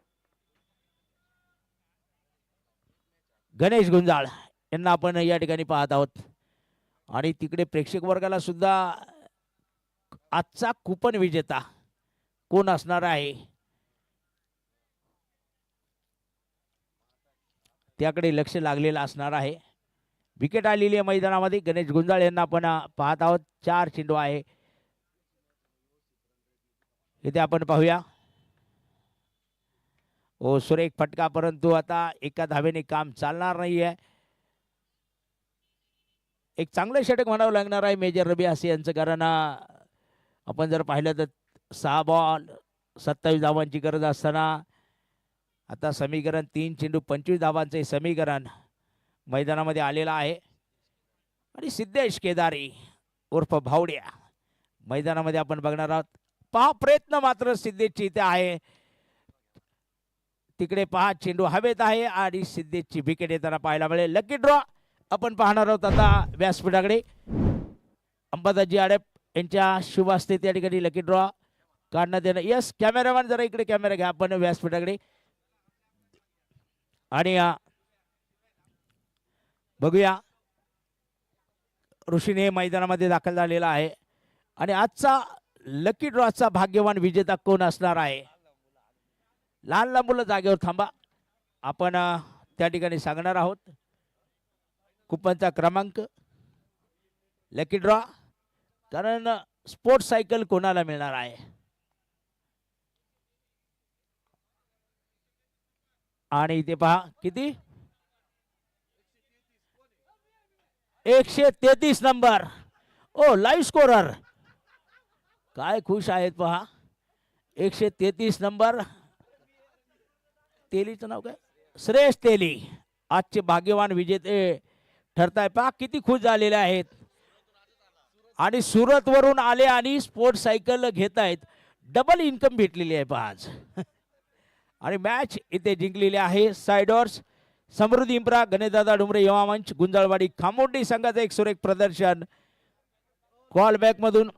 गणेश गुंजाळ यांना आपण या ठिकाणी पाहत आहोत आणि तिकडे प्रेक्षक वर्गाला सुद्धा आजचा कुपन विजेता कोण असणार आहे त्याकडे लक्ष लागलेलं असणार आहे. विकेट आलेली आहे मैदानामध्ये. गणेश गुंजाळ यांना आपण पाहत आहोत. 4 चेंडू आहे इथे आपण पाहूया. ओ सुरेख फटका, परंतु आता एका धावेने काम चालणार नाहीये. एक चांगलं षटक म्हणावं लागणार आहे मेजर रवी हासे यांचं, कारण आपण जर पाहिलं तर 6 बॉल 27 धावांची गरज असताना आता समीकरण 3 चेंडू 25 धावांचे समीकरण मैदानामध्ये आलेलं आहे. आणि सिद्धेश केदारी उर्फ भावड्या मैदानामध्ये आपण बघणार आहोत. पहा प्रयत्न मात्र सिद्धेशची इथे आहे. तिकडे 5 चेंडू हवेत आहे आणि सिद्धेशची विकेट येताना पाहायला मिळेल. लकी ड्रॉ आपण पाहणार आहोत आता व्यासपीठाकडे. अंबादासजी आडप यांच्या शुभ हस्ते त्या ठिकाणी लकी ड्रॉ काढण्यात येणं. यस कॅमेरामॅन जरा इकडे कॅमेरा घ्या आपण व्यासपीठाकडे. आणि बघूया ऋषीने मैदानामध्ये दाखल झालेला आहे आणि आजचा लकी ड्रॉचा भाग्यवान विजेता कोण असणार आहे. लहान मुलं जागेवर थांबा, आपण त्या ठिकाणी सांगणार आहोत कुपनचा क्रमांक, लकी ड्रॉ, कारण स्पोर्ट्स सायकल कोणाला मिळणार आहे. आणि इथे पहा किती 133 नंबर. ओ लाईव्ह स्कोरर काय खुश आहेत पहा. 133 नंबर. तेलीचं नाव काय, श्रेयस तेली आजचे भाग्यवान विजेते ठरताय. पहा किती खुश झालेले आहेत आणि सुरत वरून आले आणि स्पोर्ट्स सायकल घेत आहेत. डबल इन्कम भेटलेली आहे पहा आज. आणि मॅच इथे जिंकलेली आहे सायडर्स समृद्धी इम्प्रा गणेशदादा डुमरे युवा मंच गुंजाळवाडी खामोंडी संघाचं एक सुरेख प्रदर्शन कॉल बॅक मधून.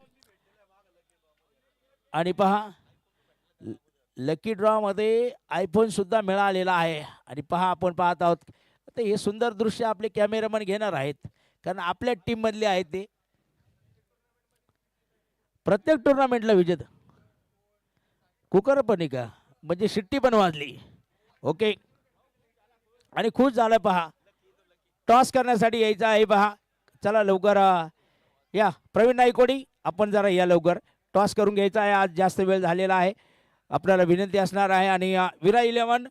आणि पहा लकी ड्रॉ मध्ये आयफोन सुद्धा मिळालेला आहे. आणि पहा आपण पाहत आहोत आता हे सुंदर दृश्य आपले कॅमेरामॅन घेणार आहेत, कारण आपल्या टीम मधले आहेत ते. प्रत्येक टुर्नामेंटला विजेता कुकर पण का, म्हणजे शिट्टी पण वाजली. ओके आणि खुश झालं पहा. टॉस करण्यासाठी यायचं आहे पहा. चला लवकर या प्रवीण नाईकोडी, आपण जरा या लवकर टॉस करून घ्यायचा आहे. आज जास्त वेळ झालेला आहे, आपल्याला विनंती असणार आहे. आणि विरा 11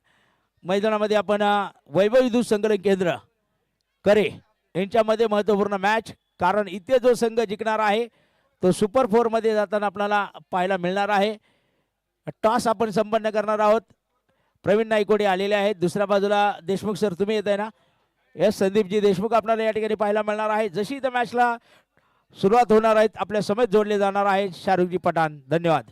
मैदानामध्ये आपण वैभव विद्युत संकलन केंद्र करे यांच्यामध्ये महत्त्वपूर्ण मॅच, कारण इथे जो संघ जिंकणार आहे तो सुपर 4 मध्ये जाताना आपल्याला पाहायला मिळणार आहे. टॉस आपण संपन्न करणार आहोत. प्रवीण नाईकोडे आलेले आहेत. दुसऱ्या बाजूला देशमुख सर तुम्ही येत आहे ना? एस संदीपजी देशमुख आपल्याला या ठिकाणी पाहायला मिळणार आहे. जशी इथं मॅचला सुरुवात होणार आहेत आपल्या समेत जोडले जाणार आहे शाहरुखजी पठाण. धन्यवाद.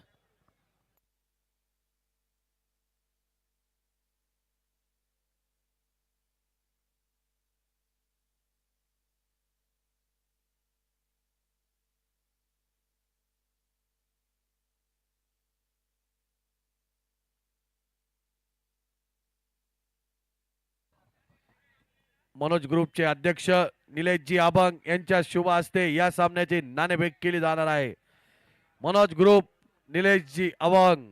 मनोज ग्रुपचे अध्यक्ष निलेशजी अभंग यांच्या शुभ हस्ते या सामन्याची नाणेफेक केली जाणार आहे. मनोज ग्रुप निलेशजी अभंग,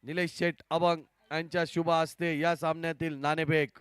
निलेश शेठ अभंग यांच्या शुभ हस्ते या सामन्यातील नाणेफेक